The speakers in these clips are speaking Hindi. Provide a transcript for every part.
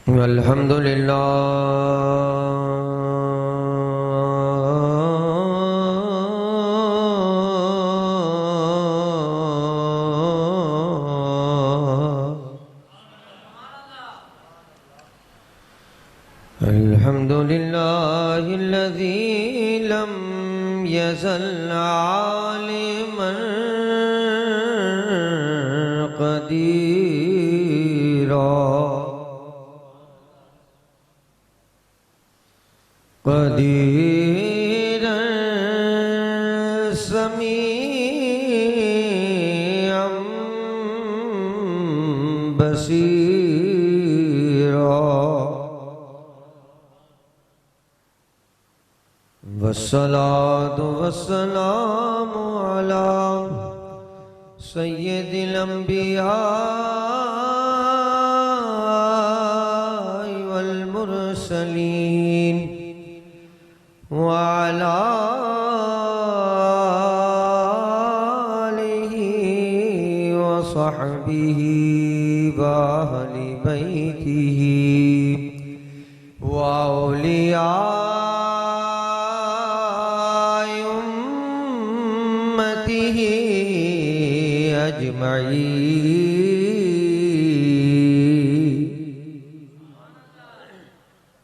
अल्हम्दुलिल्लाहिल्लज़ी लम यज़ल आलिमन क़दीरा क़दीरन समीअन बसीरा वस्सलातु वस्सलामु अला सय्यिदिल अंबिया वल मुरसलीन व अला आलिहि व सहबिहि व अहलि बैतिहि व औलिया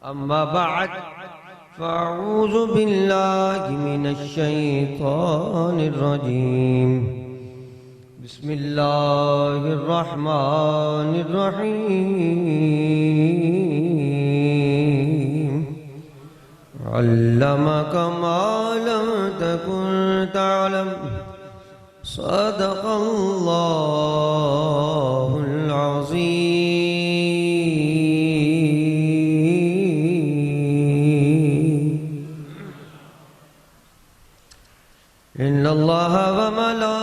अम्मा बअद फ़अऊज़ु बिल्लाहि मिनश शैतानिर रजीम बिस्मिल्लाहिर रहमानिर रहीम अल्लमका मा लम तकुन तअलम सदक़ल्लाहुल अज़ीम इन्नल्लाह व मलाइकतहु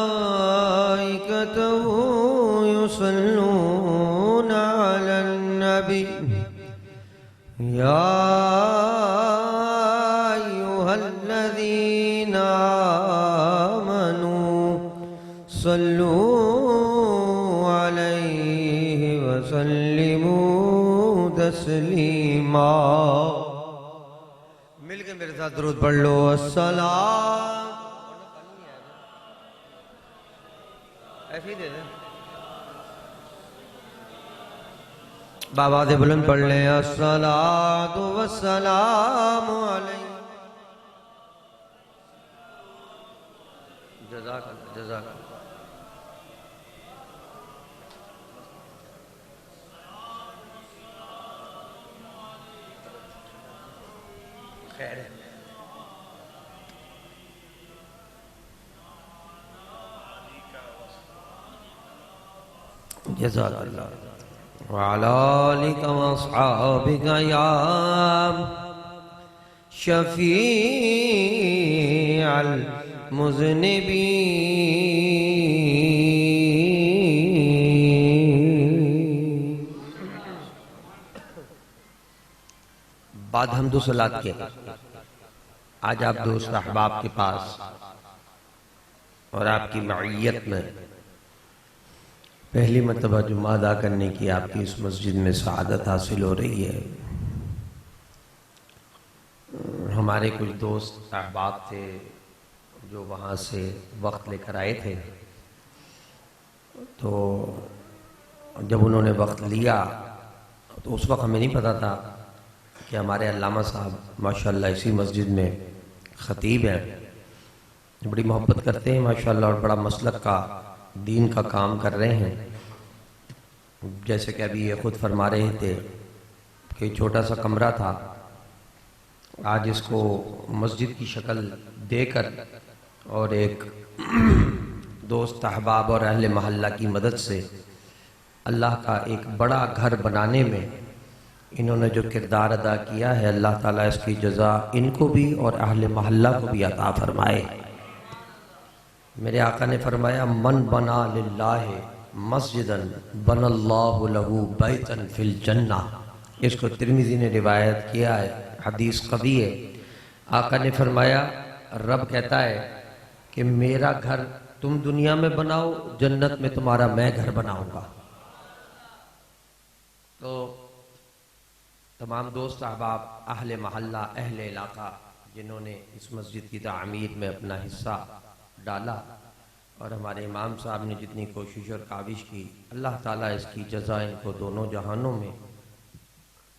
युसल्लूना अलन नबी या अय्युहल्लज़ीना आमनू सल्लू अलैहि वसल्लिमू तस्लीमा। मिलकर मेरे साथ दुरूद पढ़ लो। अस्सलाम ऐसे ही दे दे बाबा से बुलंद पढ़ ले। अस्सलातु वस्सलामु अलैहि जज़ाकल्लाह जज़ाकल्लाह। खैर जज़ाकल्लाह व अला आलिका व अस्हाबिका या शफ़ीअल मुज़निबीन। बाद हमदो सलात के आज आप दोस्त अहबाब के पास और आपकी मईयत में पहली मर्तबा जुम्मा अदा करने की आपकी इस मस्जिद में सआदत हासिल हो रही है। हमारे कुछ दोस्त अहबाब थे जो वहाँ से वक्त लेकर आए थे, तो जब उन्होंने वक्त लिया तो उस वक्त हमें नहीं पता था कि हमारे अल्लामा साहब माशाल्लाह इसी मस्जिद में ख़तीब हैं, बड़ी मोहब्बत करते हैं माशाल्लाह और बड़ा मसलक का दीन का काम कर रहे हैं। जैसे कि अभी ये ख़ुद फरमा रहे थे कि छोटा सा कमरा था, आज इसको मस्जिद की शक्ल देकर और एक दोस्त अहबाब और अहले महल्ला की मदद से अल्लाह का एक बड़ा घर बनाने में इन्होंने जो किरदार अदा किया है, अल्लाह ताला इसकी जज़ा इनको भी और अहले महल्ला को भी अता फरमाए। मेरे आका ने फरमाया मन बना लिल्लाहि मस्जिदन बनल्लाहु लहू बैतन फिल जन्ना। इसको तिर्मिज़ी ने रिवायत किया है, हदीस कवी है। आका ने फरमाया रब कहता है कि मेरा घर तुम दुनिया में बनाओ, जन्नत में तुम्हारा मैं घर बनाऊंगा। तो तमाम दोस्त अहबाब, अहले महल्ला, अहले इलाका जिन्होंने इस मस्जिद की तामीर में अपना हिस्सा डाला और हमारे इमाम साहब ने जितनी कोशिश और काविश की, अल्लाह ताला इसकी जज़ा इनको दोनों जहानों में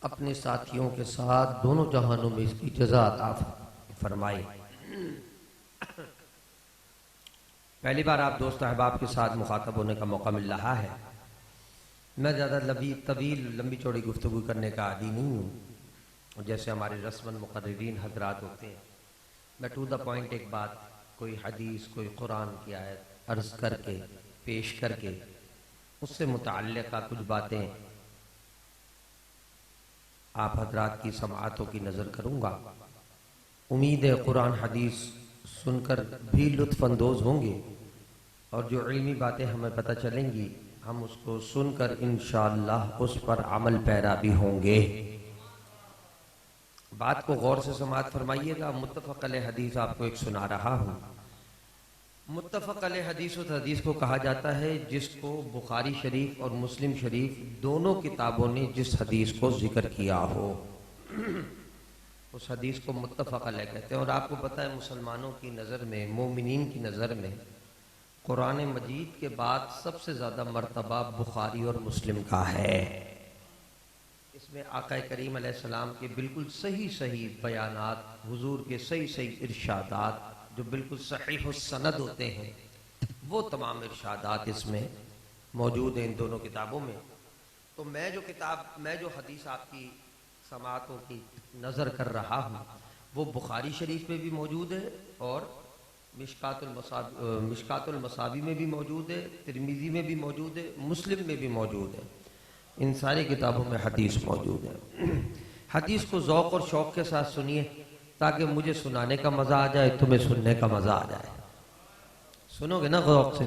अपने साथियों के साथ दोनों जहानों में इसकी जज़ा अता फरमाए। पहली बार आप दोस्त अहबाब के साथ मुखातब होने का मौका मिल रहा है। मैं ज़्यादा लंबी चौड़ी गुफ्तगू करने का आदी नहीं हूँ, जैसे हमारे रस्मन मुक़र्रिरीन हजरात होते हैं। मैं टू द पॉइंट एक बात, कोई हदीस, कोई कुरान की आयत अर्ज़ करके पेश करके उससे मुतअल्लिक़ा कुछ बातें आप हजरात की समाअतों की नज़र करूँगा। उम्मीद है कुरान हदीस सुनकर भी लुत्फ़ अंदोज़ होंगे और जो इल्मी बातें हमें पता चलेंगी हम उसको सुनकर इंशाअल्लाह उस पर अमल पैरा भी होंगे। बात को गौर से समाअत फरमाइएगा। मुत्तफ़क़ अलैह हदीस आपको एक सुना रहा हूँ। मुत्तफ़क़ अलैह हदीस उस हदीस को कहा जाता है जिसको बुखारी शरीफ और मुस्लिम शरीफ दोनों किताबों ने जिस हदीस को जिक्र किया हो उस हदीस को मुत्तफ़क़ अलैह कहते हैं। और आपको पता है मुसलमानों की नज़र में, मोमिनीन की नज़र में कुरान मजीद के बाद सबसे ज़्यादा मर्तबा बुखारी और मुस्लिम का है। इसमें आक़ा करीम अलैहिस्सलाम के बिल्कुल सही सही बयानात, हुजूर के सही सही इरशादात जो बिल्कुल सहीह सनद होते हैं, वो तमाम इरशादात इसमें मौजूद हैं इन दोनों किताबों में। तो मैं जो हदीस आपकी समाअतों की नज़र कर रहा हूँ वो बुखारी शरीफ में भी मौजूद है और मिशकातुल मसाबी में भी मौजूद है, तिरमिज़ी में भी मौजूद है, मुस्लिम में भी मौजूद है। इन सारी किताबों में हदीस मौजूद है। हदीस को ज़ौक़ और शौक़ के साथ सुनिए ताकि मुझे सुनाने का मज़ा आ जाए, तुम्हें सुनने का मज़ा आ जाए। सुनोगे ना ज़ौक़ से?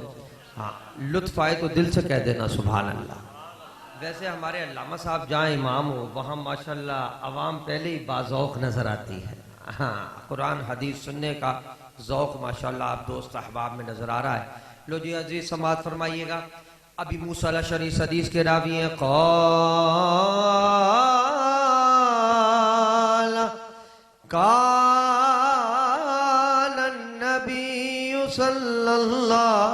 हाँ, लुत्फ़ आए तो दिल से कह देना सुभान अल्लाह। वैसे हमारे अल्लामा साहब जहाँ इमाम हो वहाँ माशाल्लाह अवाम पहले ही बाज़ौक़ नज़र आती है। हाँ, कुरान हदीस सुनने का ज़ौक़ माशाल्लाह आप दोस्त अहबाब में नज़र आ रहा है। लो जी अज़ीज़ समाअत फरमाइएगा। अभी मूसा अल-अशअरी इस हदीस के रावी हैं। काल नबी सल्लल्लाहु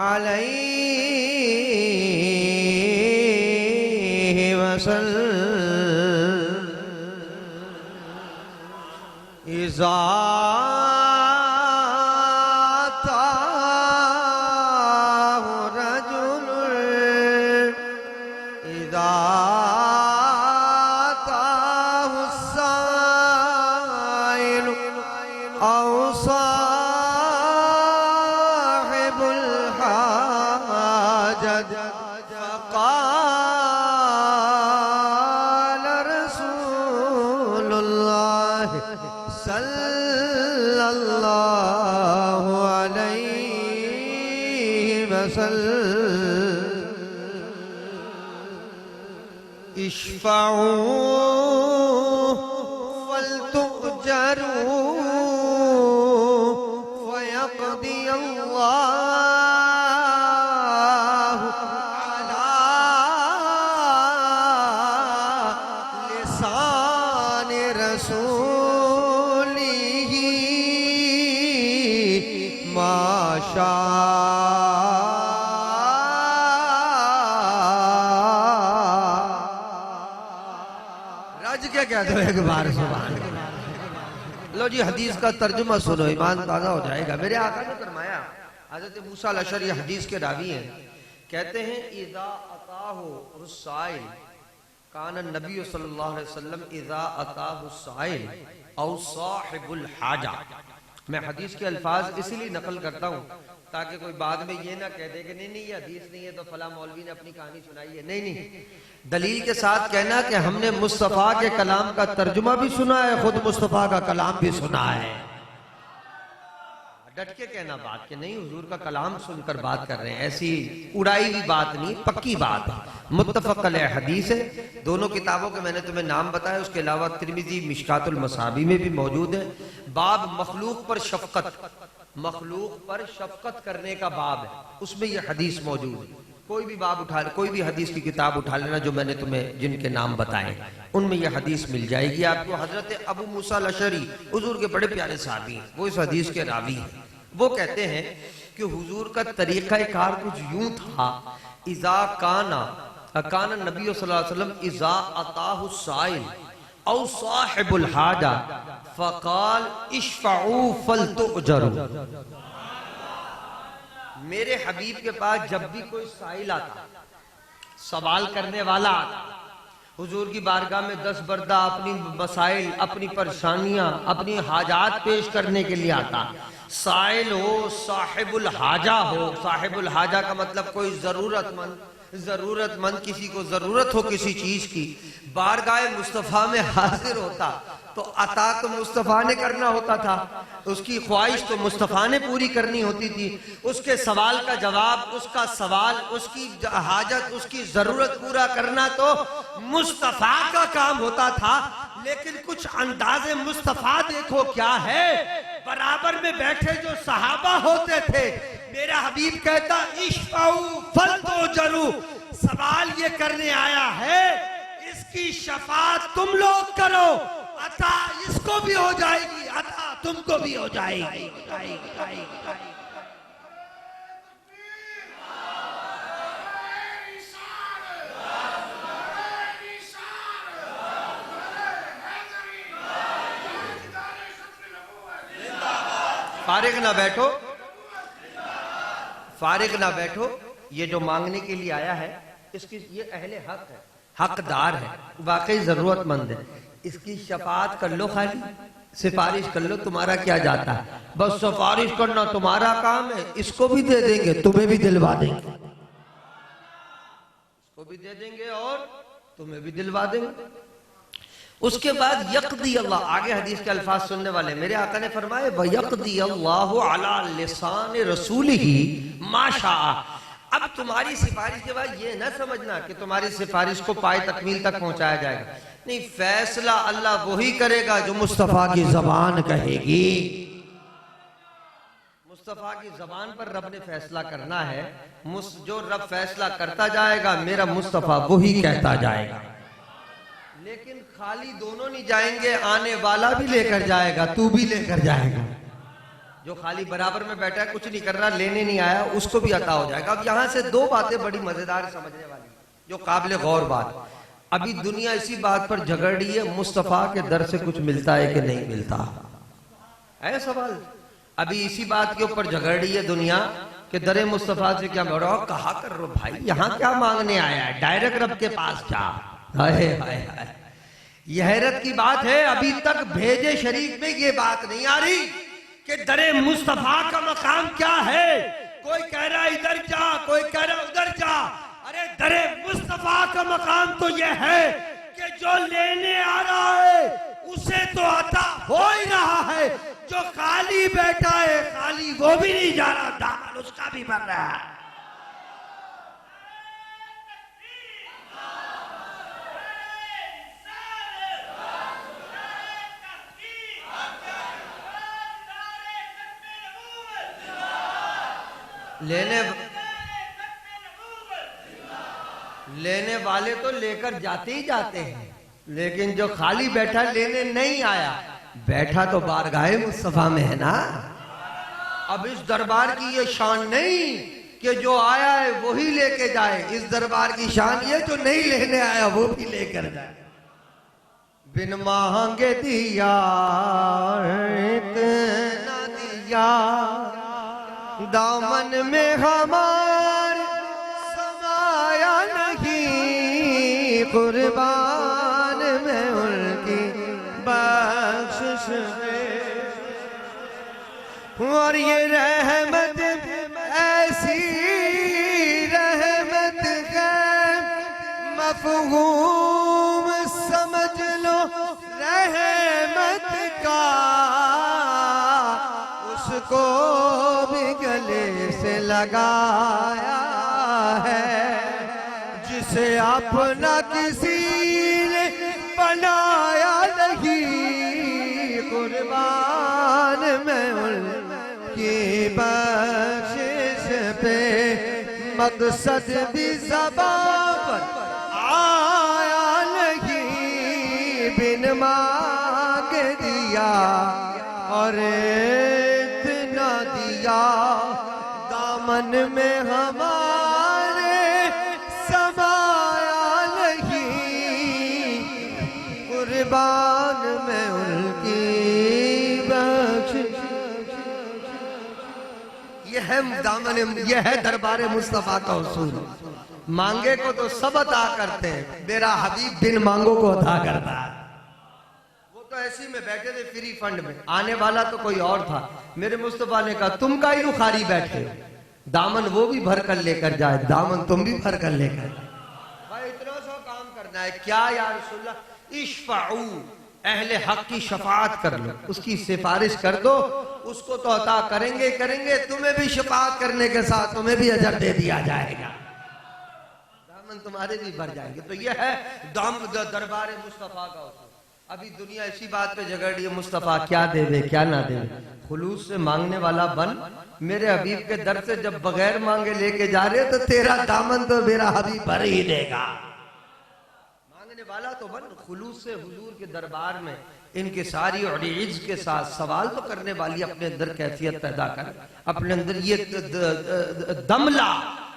अलैहि वसल्लम इज़ा इश्फ़अू वल्तुजरू वयक़दी अल्लाहु अला लिसान रसूलिही मा शाअ। कह दो एक बार सुभान अल्लाह। लो जी हदीस का तर्जुमा सुनो, ईमान ताज़ा हो जाएगा। मेरे आका ने फरमाया, हज़रत मूसा अल-अशअरी हदीस के रावी हैं, कहते हैं इज़ा अताहु रुसाइल कान नबी सल्लल्लाहु अलैहि वसल्लम इज़ा अताहु साइल औ साहिबुल हाजा। मैं हदीस के अल्फाज इसीलिए नकल करता हूँ ताकि कोई बाद में ये ना कह दे कि नहीं ये हदीस नहीं है तो फला मौलवी ने अपनी कहानी सुनाई है। नहीं, दलील के साथ कहना कि हमने मुस्तफ़ा के कलाम का तर्जुमा भी सुना है, खुद मुस्तफ़ा का कलाम भी सुना है। डट के कहना बात कि नहीं हुजूर का कलाम सुनकर बात कर रहे हैं, ऐसी उड़ाई हुई बात नहीं, पक्की बात है। मुत्तफ़क़ अलैह हदीस है। दोनों किताबों के मैंने तुम्हें नाम बताया, उसके अलावा तिरमिज़ी मिशकातुल मसाबी में भी मौजूद है। बाब मखलूक पर शफ़क़त, मखलूक पर शफ़क़त करने का बाब है, उसमें यह हदीस मौजूद है। कोई भी बाब उठा, कोई भी हदीस की किताब उठा लेना जो मैंने तुम्हें जिनके नाम बताए, उनमें यह हदीस मिल जाएगी आपको। हजरत अबू मूसा अल-अशअरी हुजूर के बड़े प्यारे सहाबी हैं, वो इस हदीस के रावी हैं। वो कहते हैं कि हुजूर का तरीका कार कुछ यूं था, इज़ा काना नबी सल्लल्लाहु अलैहि वसल्लम इज़ा अताहु साइल औ साहिबुल हाजा फ़क़ाल इश्फ़ऊ फ़लतुअजरू। मेरे हबीब के पास जब भी कोई साइल आता, सवाल करने वाला आता, हुजूर की बारगाह में 10 बरदा अपनी मसाइल, अपनी परेशानियां, अपनी हाजात पेश करने के लिए आता। साइल हो, साहिबुल हाजा हो, साहिबुल हाजा का मतलब कोई जरूरतमंद किसी को जरूरत हो किसी चीज की, बारगाह मुस्तफा में हाजिर होता तो अता तो मुस्तफा ने करना होता था, उसकी ख्वाहिश तो मुस्तफा ने पूरी करनी होती थी, उसके सवाल का जवाब, उसका सवाल, उसकी हाजत, उसकी जरूरत पूरा करना तो मुस्तफा का काम होता था। लेकिन कुछ अंदाजे मुस्तफा देखो क्या है, बराबर में बैठे जो सहाबा होते थे, मेरा हबीब कहता इश्फ़ऊ फ़लतुअजरू, सवाल ये करने आया है, इसकी शफाअत तुम लोग करो, अता इसको भी हो जाएगी, अता तुमको भी हो जाएगी। फारिग ना बैठो, फारिग ना बैठो, ये जो मांगने के लिए आया है इसकी, ये अहले हक है, हकदार है, वाकई जरूरतमंद है, इसकी शफाअत कर लो, खाली सिफारिश कर लो, तुम्हारा क्या जाता है, बस सिफारिश करना तुम्हारा काम है, इसको भी दे देंगे, तुम्हें भी दिलवा देंगे, इसको भी दे देंगे और तुम्हें भी दिलवा देंगे। उसके बाद यक़दी अल्लाह, आगे हदीस के अल्फाज सुनने वाले, मेरे आका ने फरमाए वयक़दी अल्लाहु अला लिसान रसूलिही मा शाअ। अब तुम्हारी सिफारिश के बाद ये ना समझना कि तुम्हारी सिफारिश को पाए तकमील तक पहुंचाया जाएगा, नहीं, फैसला अल्लाह वही करेगा जो मुस्तफा की जबान कहेगी। मुस्तफा की जबान पर रब ने फैसला करना है, जो रब फैसला करता जाएगा मेरा मुस्तफा वही कहता जाएगा। लेकिन खाली दोनों नहीं जाएंगे, आने वाला भी लेकर जाएगा, तू भी लेकर जाएगा। जो खाली बराबर में बैठा है, कुछ नहीं कर रहा, लेने नहीं आया, उसको भी अता हो जाएगा। अब यहाँ से दो बातें बड़ी मजेदार समझने वाली, जो काबिल गौर बात। अभी दुनिया इसी बात पर झगड़ रही है, मुस्तफा के दर से कुछ मिलता है कि नहीं मिलता है सवाल। अभी इसी बात के ऊपर झगड़ रही है दुनिया कि दरे मुस्तफा से क्या बढ़ो, कहा कर रो भाई, यहाँ क्या मांगने आया है, डायरेक्ट रब के पास जा। हाय हाय हाय, यह हैरत की बात है, अभी तक भेजे शरीफ में ये बात नहीं आ रही कि दरे मुस्तफा का मकाम क्या है। कोई कह रहा इधर जा, कोई कह रहा उधर जा, अरे दरे मुस्तफा का मकाम तो यह है कि जो लेने आ रहा है उसे तो अता हो ही रहा है, जो खाली बैठा है खाली वो भी नहीं जा रहा, दामन उसका भी भर रहा है। लेने वाले तो लेकर जाते ही जाते हैं, लेकिन जो खाली बैठा लेने नहीं आया, बैठा तो बारगाहे मुस्तफा में है ना। अब इस दरबार की ये शान नहीं कि जो आया है वही लेके जाए, इस दरबार की शान ये जो नहीं लेने आया वो भी लेकर जाए। बिन मांगे दिया इतना दिया, दामन में हमारे समाया नहीं, कुर्बान में उनकी बख्शिश में। और ये रहमत ऐसी रहमत है, मफ़हूम समझ लो रहमत का, उसको भी गले से लगाया है, जिसे अपना किसी ने बनाया नहीं, कुर्बान में उनकी बख्शिश पे मकसद भी ज़बां पर आया नहीं, बिन मांग दिया और इतना दिया, दामन में हमारे समाया नहीं, कुर्बान में उनकी बख्शिश। यह है दामन, यह है दरबार मुस्तफा का उसूल। मांगे को तो सब अता करते हैं, मेरा हबीब बिन मांगो को अता करता है। वो तो ऐसी में बैठे थे फ्री फंड में, आने वाला तो कोई और था। मेरे मुस्तफा ने कहा तुम का ही खारी बैठे हो, दामन वो भी भर कर लेकर जाए, दामन तुम भी भर कर लेकर जाए। भाई इतना सा काम करना है क्या या रसूलल्लाह, इश्फाऊ, अहले हक की शफाअत कर लो, उसकी सिफारिश कर दो, उसको तो अता करेंगे करेंगे, तुम्हें भी शफाअत करने के साथ तुम्हें भी अजर दे दिया जाएगा, दामन तुम्हारे भी भर जाएंगे। तो यह है दरबार मुस्तफा का उसूल। अभी दुनिया इसी बात पे झगड़ रही है, मुस्तफा क्या देवे क्या ना देवे। खुलूस से मांगने वाला बन, मेरे हबीब के दर से जब बगैर मांगे लेके जा रहे तो तेरा दामन तो मेरा हबीब भर ही देगा। मांगने वाला तो बन, खुलूस से हुजूर के दरबार में इनके सारी और इज्ज के साथ सवाल तो करने वाली अपने अंदर कैफियत पैदा कर, अपने अंदर ये दम ला,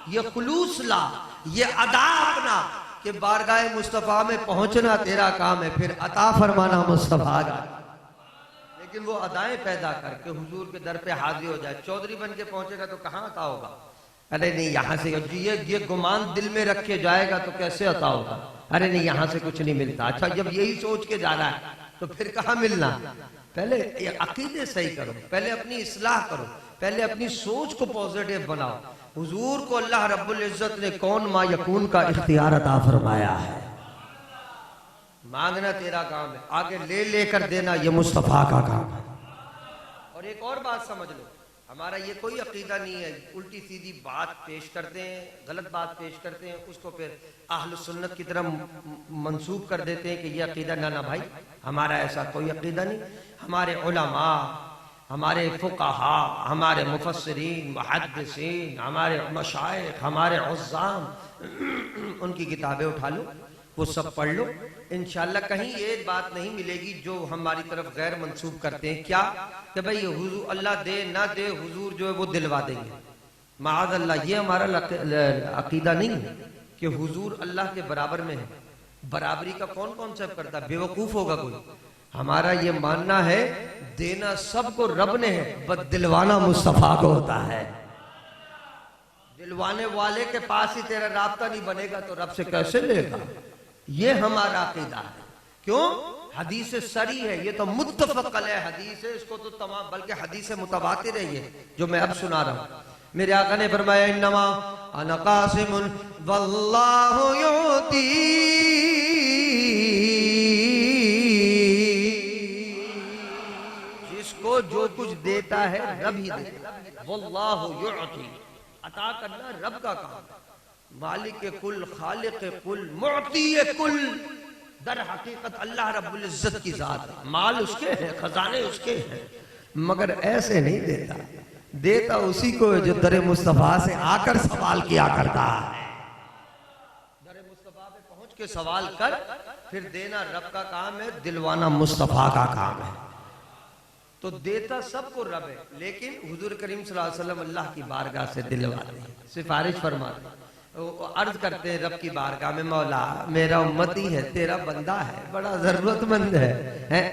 ये खुलूस ला, ये अदा अपना कि बारगाह मुस्तफा में पहुंचना तेरा काम है, फिर अता फरमाना मुस्तफा का। लेकिन वो अदाएं पैदा करके हुजूर के दर पे हाजिर हो जाए। चौधरी बन के पहुंचेगा तो कहाँ अता होगा? अरे नहीं यहाँ से, ये गुमान दिल में रखे जाएगा तो कैसे अता होगा? अरे नहीं यहाँ से कुछ नहीं मिलता। अच्छा जब यही सोच के जा रहा है तो फिर कहाँ मिलना? पहले अकीदे सही करो, पहले अपनी इस्लाह करो, पहले अपनी सोच को पॉजिटिव बनाओ। हुजूर को अल्लाह रब्बुल इज्जत ने कौन मा यकून का इख्तियार अता फरमाया है। मांगना तेरा काम है, आगे ले लेकर देना ये मुस्तफा का काम है। और एक और बात समझ लो, हमारा ये कोई अकीदा नहीं है उल्टी सीधी बात पेश करते हैं, गलत बात पेश करते हैं, उसको फिर अहल सुन्नत की तरफ मंसूब कर देते हैं कि ये अकीदा। ना भाई, हमारा ऐसा कोई अकीदा नहीं। हमारे उलमा, हमारे फुक़हा, हमारे मुफस्सिरीन, मुहद्दिसीन, हमारे मशाइख, हमारे उज़्ज़ाम, उनकी किताबें उठा लो, वो सब पढ़ लो, इंशाअल्लाह कहीं ये बात नहीं मिलेगी जो हमारी तरफ गैर मंसूब करते हैं। क्या कि भाई हुजूर अल्लाह दे ना दे, हुजूर जो है वो दिलवा देंगे। माअज़ल्लाह, ये हमारा अकीदा नहीं है कि हुजूर अल्लाह के बराबर में है। बराबरी का कौन कॉन्सेप्ट करता है? बेवकूफ होगा कोई। हमारा ये मानना है देना सबको रब ने है, बस दिलवाना मुस्तफा को होता है। दिलवाने वाले के पास ही तेरा राब्ता नहीं बनेगा तो रब से कैसे लेगा? ये हमारा अकीदा है। क्यों? हदीस सरी है, ये तो मुत्तफक अलैह हदीस है, इसको तो तमाम बल्कि हदीस मुतवातिर है ये जो मैं अब सुना रहा हूं। मेरे आका ने फरमाया इन्नमा अना कासिमुन वल्लाहु युती, जिसको जो कुछ देता है रब ही देता है। वल्लाहु युती, अता करना रब का काम है। मालिक कुल, खालिक कुल, मुअती कुल, दर हकीकत अल्लाह रब्बुल इज्जत की जात है। माल उसके हैं, खजाने उसके हैं, मगर ऐसे नहीं देता। देता उसी को जो दर मुस्तफा से आकर सवाल किया करता है। दर मुस्तफा पे पहुंच के सवाल कर, फिर देना रब का काम है, दिलवाना मुस्तफा का काम है। तो देता सबको रब है, लेकिन हुजूर करीम सल्लल्लाहु अलैहि वसल्लम अल्लाह की बारगाह से दिलवाते हैं, सिफारिश फरमाते हैं, अर्ज करते हैं रब की बारगाह में, मौला मेरा उम्मती है, तेरा बंदा है, बड़ा जरूरतमंद है,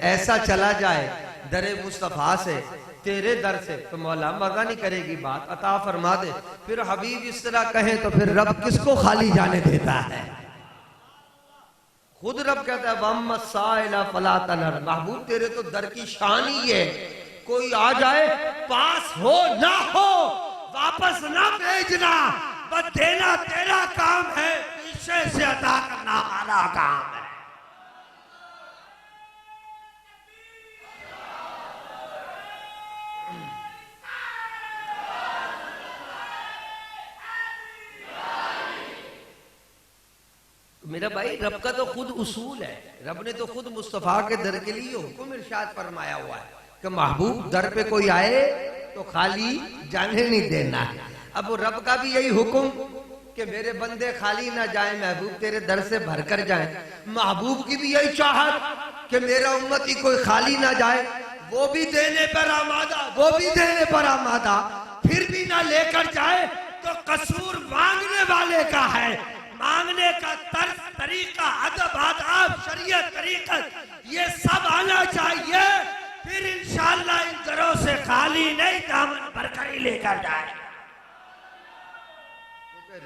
ऐसा चला जाए दरे मुस्तफा से, तेरे दर से, तो मौला मजा नहीं करेगी बात, अता फरमा दे। फिर हबीब इस तरह कहे तो फिर रब किसको खाली जाने देता है? खुद रब कहता है वम्मा साइला फला तनहर, महबूब तेरे तो दर की शान ही है, कोई आ जाए पास हो ना हो वापस ना भेजना, बस देना तेरा काम है, पीछे से अता करना हमारा काम है। मेरा भाई रब का तो खुद उसूल है, रब ने तो खुद मुस्तफा के दर के लिए हुक्म इरशाद फरमाया हुआ है कि महबूब दर पे कोई आए तो खाली जाने नहीं देना है। अब रब का भी यही हुक्म कि मेरे बंदे खाली ना जाए, महबूब तेरे दर से भर कर जाए। महबूब की भी यही चाहत कि मेरा उम्मती कोई खाली ना जाए, वो भी देने पर आमादा, वो भी देने पर आमादा, फिर भी ना लेकर जाए तो कसूर मांगने वाले का है। मांगने का तर्ज, तरीका, अदब, आदाब, शरीयत, तरीकत, ये सब आना चाहिए, फिर इंशाअल्लाह इन दरों से खाली नहीं दामन भरकर ही लेकर जाए।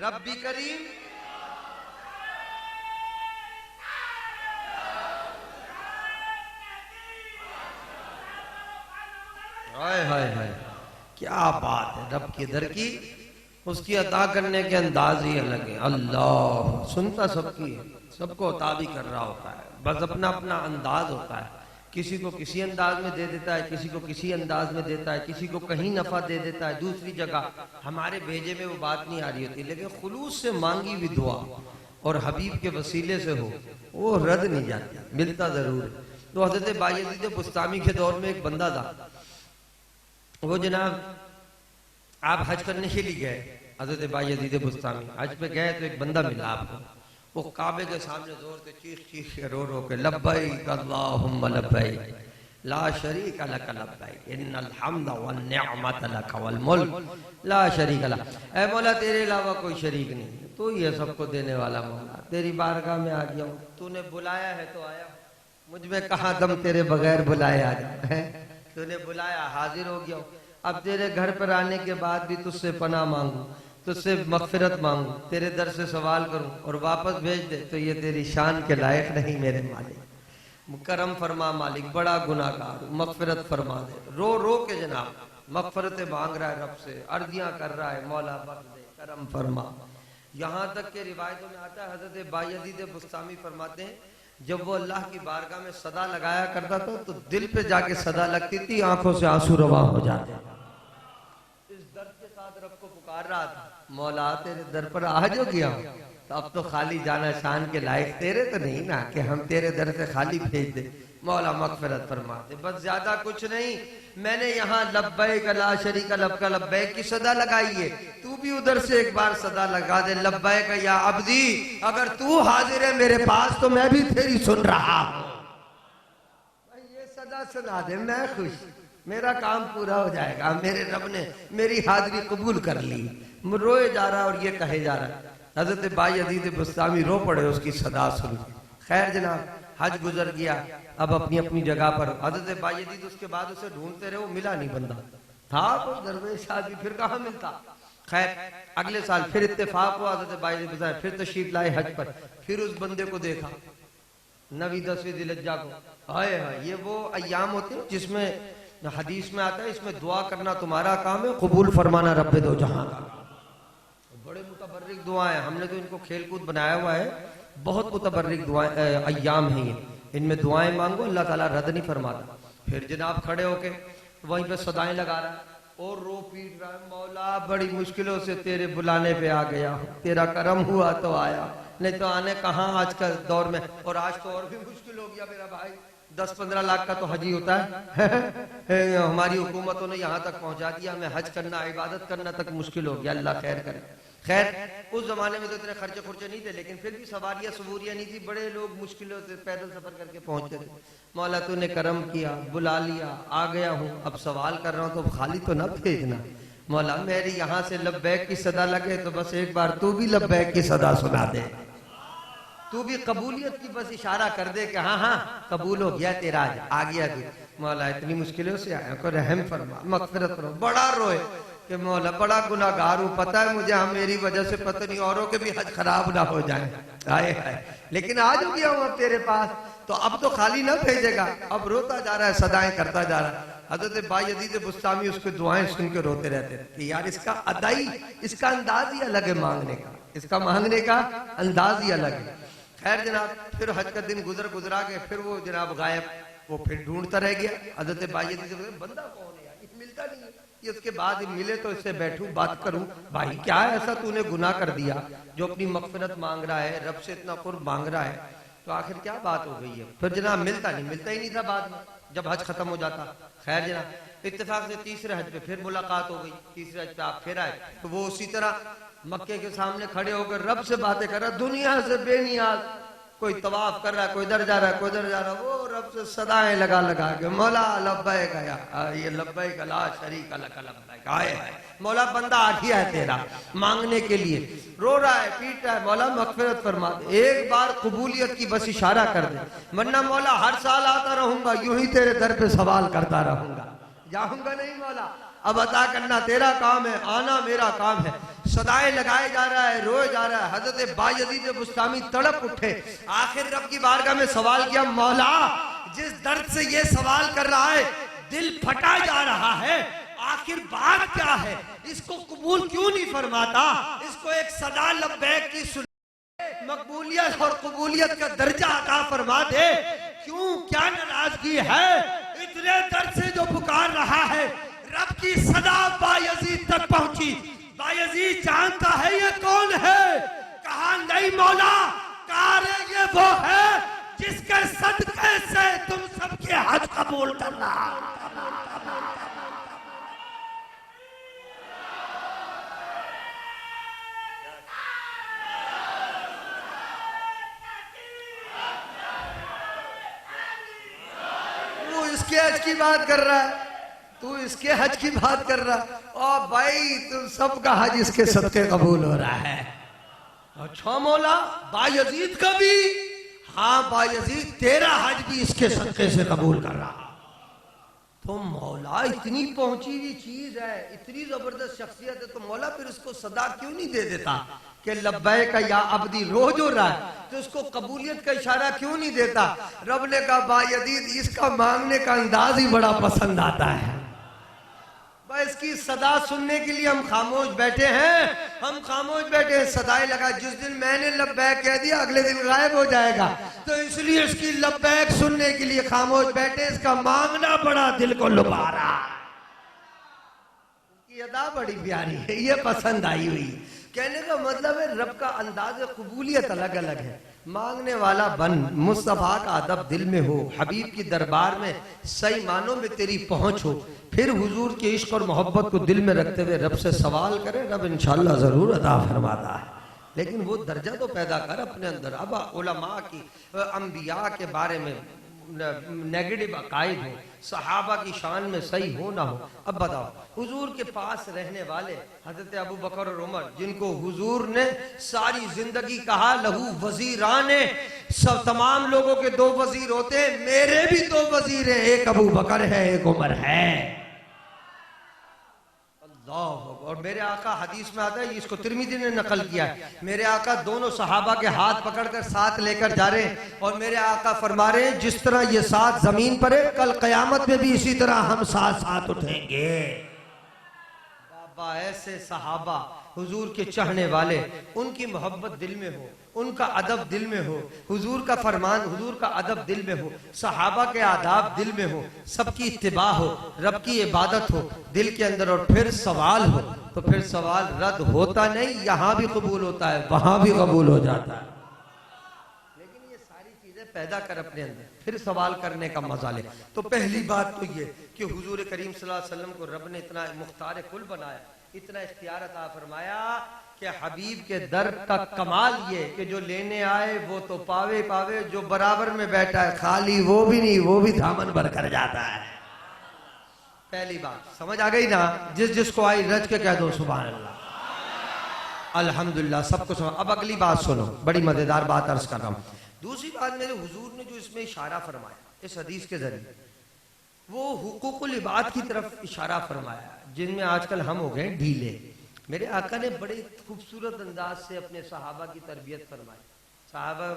रब्बी करीम हाय हाय हाय, क्या बात है। रब की दर की, उसकी अता करने के अंदाज ही अलग है। अल्लाह सुनता सबकी है, सबको अता भी कर रहा होता है, बस अपना अपना अंदाज होता है। किसी को किसी अंदाज में दे देता है, किसी को किसी अंदाज में देता है, किसी को कहीं नफा दे देता है, दूसरी जगह हमारे भेजे में वो बात नहीं आ रही होती। लेकिन खुलूस से मांगी हुई दुआ और हबीब के वसीले से हो, वो रद्द नहीं जाती, मिलता जरूर है। तो हजरत बायजीद बुस्तामी के दौर में एक बंदा था, वो जनाब आप हज करने के लिए गए, हजरत बायजीद बुस्तामी हज पे गए तो एक बंदा मिला आपको, वो काबे के सामने जोर से चीख चीख के रो रो के लब्बैक अल्लाहुम्मा लब्बैक ला शरीका लक लब्बैक इन्नल हम्दा वन निअमत लक वल मुल्क ला शरीका लक। ऐ मौला तेरे अलावा कोई शरीक नहीं, तू ही है सबको देने वाला मौला, तेरी बारगाह में आ गया हूँ, तूने बुलाया है तो आया, मुझ में कहाँ दम तेरे बगैर बुलाए आ जाए, तूने बुलाया हाजिर हो गया हूँ। अब तेरे घर पर आने के बाद भी तुझसे पनाह मांगू, तुझसे मगफिरत मांगू, तेरे दर से सवाल करूं और वापस भेज दे तो ये तेरी शान के लायक नहीं मेरे मालिक। करम फरमा मालिक, बड़ा गुनाहगार, मगफिरत फरमा दे। रो रो के जनाब मगफिरत मांग रहा है रब से, अर्जियां कर रहा है, मौला बख्श दे, करम फरमा। यहाँ तक के रिवायतों में आता है, हजरत बायजीद बुस्तामी फरमाते हैं, जब वो अल्लाह की बारगाह में सदा लगाया करता था तो दिल पे जाके सदा लगती थी, आंखों से आंसू रवा हो जाते। इस दर्द के साथ रब को पुकार रहा था, मौला तेरे दर पर आज हो गया हूं, तो अब तो खाली जाना शान के लायक तेरे तो नहीं ना कि हम तेरे दर से खाली भेज दे। मौला मगफिरत फरमा दे, बस ज्यादा कुछ नहीं, मैंने यहाँ लब्बैक ला शरीका लक लब्बैक की सदा लगाई है, तू भी उधर से एक बार सदा लगा दे, लब्बैक या अब्दी, अगर तू हाजिर है मेरे पास तो मैं भी तेरी सुन रहा हूं। ये सदा सुना दे, मैं खुश, मेरा काम पूरा हो जाएगा, मेरे रब ने मेरी हाजिरी कबूल कर ली। रोए जा रहा और ये कहे जा रहा। हजरत बायजीद बुस्तामी रो पड़े उसकी सदा सुन। खैर जनाब हज गुजर गया, अब अपनी अपनी जगह पर। हजरत बायजीद उसके बाद उसे ढूंढते रहे, वो मिला नहीं, बंदा था कोई दरवेश आदमी, फिर कहाँ मिलता। खैर अगले साल फिर इत्तेफाक हुआ, हजरत बायजीद फिर तशरीफ लाए हज पर, फिर उस बंदे को देखा 9-10 दिलहज्जा को। हाय हाय, ये वो अय्याम होते हैं जिसमें हदीस में आता है, इसमें दुआ करना तुम्हारा काम है, कबूल फरमाना रब्बे दो जहां का। बड़े मुतबर्रिक दुआएं, हमने तो इनको खेल कूद बनाया हुआ है, बहुत मुतबर्रिक दुआएं अय्याम है ये, इनमें दुआएं मांगो अल्लाह ताला रद्द नहीं फरमाता। फिर जनाब खड़े होके वहीं पे सदाएं लगा रहा है और रो पीट रहा है, मौला बड़ी मुश्किलों से तेरे बुलाने पे आ गया, तेरा करम हुआ तो आया, नहीं तो आने कहाँ आज का दौर में। और आज तो और भी मुश्किल हो गया मेरा भाई, 10-15 लाख का तो हज ही होता है हमारी हुकूमतों ने यहाँ तक पहुंचा दिया, हमें हज करना, इबादत करना तक मुश्किल हो गया, अल्लाह खैर करे। खैर उस जमाने में तो इतने खर्चे खुर्चे नहीं थे, लेकिन फिर भी सवारियां सबूरियां नहीं थी, बड़े लोग मुश्किलों से पैदल सफर करके पहुंचते थे। मौला तूने करम किया, बुला लिया, आ गया हूँ, अब सवाल कर रहा हूँ तो खाली तो न भेजना। मौला मेरी यहाँ से लब्बैक की सदा लगे तो बस एक बार तू भी लब्बैक की सदा सुना दे, तू भी कबूलियत की बस इशारा कर दे कि हाँ हाँ कबूल हो गया तेरा, आ गया तू। मौला इतनी मुश्किलों से आया को रहम फरमा, मगफिरत करो। बड़ा रोए कि मौला बड़ा गुनाहगार हूँ, पता है मुझे, हम मेरी वजह से पता नहीं औरों के भी हज खराब ना हो जाए, आए हाय, लेकिन आज हो गया हूँ अब तेरे पास, तो अब तो खाली ना भेजेगा। अब रोता जा रहा है, सदाएं करता जा रहा है। हजरत बायजीद बुस्तामी उसके दुआएं सुन के रोते रहते थे कि यार इसका अदाई, इसका अंदाज ही अलग है मांगने का, इसका मांगने का अंदाज ही अलग है। खैर जनाब फिर हज का दिन गुजरा के फिर वो जनाब गायब, वो फिर ढूंढता रह गया। हजरत बायजीद बंदा कौन है यार, मिलता नहीं है। ये उसके बाद मिले तो इससे बैठूं बात करूं, भाई क्या ऐसा तूने गुनाह कर दिया जो अपनी मगफिरत मांग रहा है, रब से इतना कुर्ब मांग रहा है। तो तो आखिर क्या बात हो गई है? फिर जनाब मिलता ही नहीं था बाद में जब हज खत्म हो जाता। खैर जनाब इत्तेफाक से तीसरे हज पे फिर मुलाकात हो गई। तीसरे हज पे आप फिर आए तो वो उसी तरह मक्के के सामने खड़े होकर रब से बातें कर रहा, दुनिया से बेनियाज। कोई तवाफ कर रहा है, कोई इधर जा रहा है, कोई इधर जा रहा है, वो रब से सदाएं लगा लगा के मौला लब्बैक या ये लब्बैक ला शरीक लक लब्बैक आए है। मौला बंदा आ गया है तेरा मांगने के लिए, रो रहा है, पीट रहा है, मौला मगफिरत फरमा दे, एक बार कबूलियत की बस इशारा कर दे, वरना मौला हर साल आता रहूंगा, यूं ही तेरे दर पे सवाल करता रहूंगा, जाऊंगा नहीं मौला। अब अता करना तेरा काम है, आना मेरा काम है। सदाएं लगाए जा रहा है, रोए जा रहा है। हजरत बायजीद बुस्तामी तड़प उठे, आखिर रब की बारगाह में सवाल किया, मौला जिस दर्द से ये सवाल कर रहा है, दिल फटा जा रहा है, आखिर बात क्या है? इसको कबूल क्यों नहीं फरमाता? इसको एक सदा लब्बैक की सुन, मकबूलियत और कबूलियत का दर्जा अता फरमा दे। क्यों, क्या नाराजगी है? इतने दर्द से जो पुकार रहा है, रब की सदा बायजीद तक पहुंची। बायजीद जानता है ये कौन है? कहा नहीं मौला, कहा ये वो है जिसके सदके से तुम सबके हज कबूल कर रहा। वो इसके हज की बात कर रहा है, तू इसके हज की बात कर रहा, और भाई तुम सबका हज इसके सदके कबूल हो रहा है। अच्छा मौला, बायजीद का भी? हाँ बायजीद, तेरा हज भी इसके सदके से कबूल कर रहा। तो मौला इतनी पहुंची हुई चीज है, इतनी जबरदस्त शख्सियत है, तो मौला फिर इसको सदा क्यों नहीं दे देता कि लब्बैक या अब्दी? रोज हो रहा है तो उसको कबूलियत का इशारा क्यों नहीं देता? रब ने कहा बायजीद इसका मांगने का अंदाज ही बड़ा पसंद आता है, इसकी सदा सुनने के लिए हम खामोश बैठे हैं, हम खामोश बैठे हैं। सदाएं लगा, जिस दिन मैंने लब्बैक कह दिया अगले दिन गायब हो जाएगा, तो इसलिए इसकी लब्बैक सुनने के लिए खामोश बैठे। इसका मांगना बड़ा दिल को लुभा रहा है, उसकी अदा बड़ी प्यारी है, ये पसंद आई हुई। कहने का मतलब है रब का अंदाज कबूलियत अलग अलग है। मांगने वाला बन, मुस्तफा का अदब दिल में हो, हबीब की दरबार में सही मानों में तेरी पहुंच हो, फिर हुजूर के इश्क और मोहब्बत को दिल में रखते हुए रब से सवाल करे, रब इंशाअल्लाह जरूर अता फरमाता है। लेकिन वो दर्जा तो पैदा कर अपने अंदर। अब उलमा की, अंबिया के बारे में नेगेटिव अकायद हो, सहाबा की शान में सही हो ना हो। अब बताओ, हुजूर के पास रहने वाले हजरत अबू बकर और उमर, जिनको हुजूर ने सारी जिंदगी कहा लहू वजीराने, सब तमाम लोगों के दो वजीर होते हैं, मेरे भी दो वजीर हैं, एक अबू बकर है, एक उमर है। और मेरे आका, हदीस में आता है, इसको तिरमिज़ी ने नकल किया है, मेरे आका दोनों सहाबा के हाथ पकड़कर साथ लेकर जा रहे हैं, और मेरे आका फरमा रहे हैं जिस तरह ये साथ जमीन पर है, कल कयामत में भी इसी तरह हम साथ साथ उठेंगे। बाबा ऐसे सहाबा हुजूर के चाहने वाले, उनकी मोहब्बत दिल में हो, उनका अदब दिल में हो, हुजूर का फरमान, हुजूर का अदब दिल में हो, सहाबा के आदाब दिल में हो, सबकी इत्तिबा हो, रब की इबादत हो दिल के अंदर, और फिर सवाल हो, तो फिर सवाल रद्द होता नहीं, यहाँ भी कबूल होता है, वहां भी कबूल हो जाता है। लेकिन ये सारी चीजें पैदा कर अपने अंदर, फिर सवाल करने का मजा ले। तो पहली बात तो ये कि हुजूर करीम सल्लल्लाहु अलैहि वसल्लम को रब ने इतना मुख्तार कुल बनाया, इतना इख्तियार अता फरमाया कि हबीब के दर का कमाल ये कि जो लेने आए वो तो पावे पावे, जो बराबर में बैठा है खाली वो भी नहीं, वो भी दामन भर कर जाता है। पहली बात समझ आ गई ना? जिस जिसको आई रज के कह दो सुभान अल्लाह, अल्हम्दुलिल्लाह, सबको समझ। अब अगली बात सुनो, बड़ी मजेदार बात अर्ज कर रहा हूँ। दूसरी बात, मेरे हुजूर ने जो इसमें इशारा फरमाया इस हदीस के जरिए, वो हुकूकुल इबाद की तरफ इशारा फरमाया, जिनमें आजकल हम हो गए ढीले। मेरे आका ने बड़े खूबसूरत अंदाज से अपने सहाबा की तरबियत फरमाई। सहाबा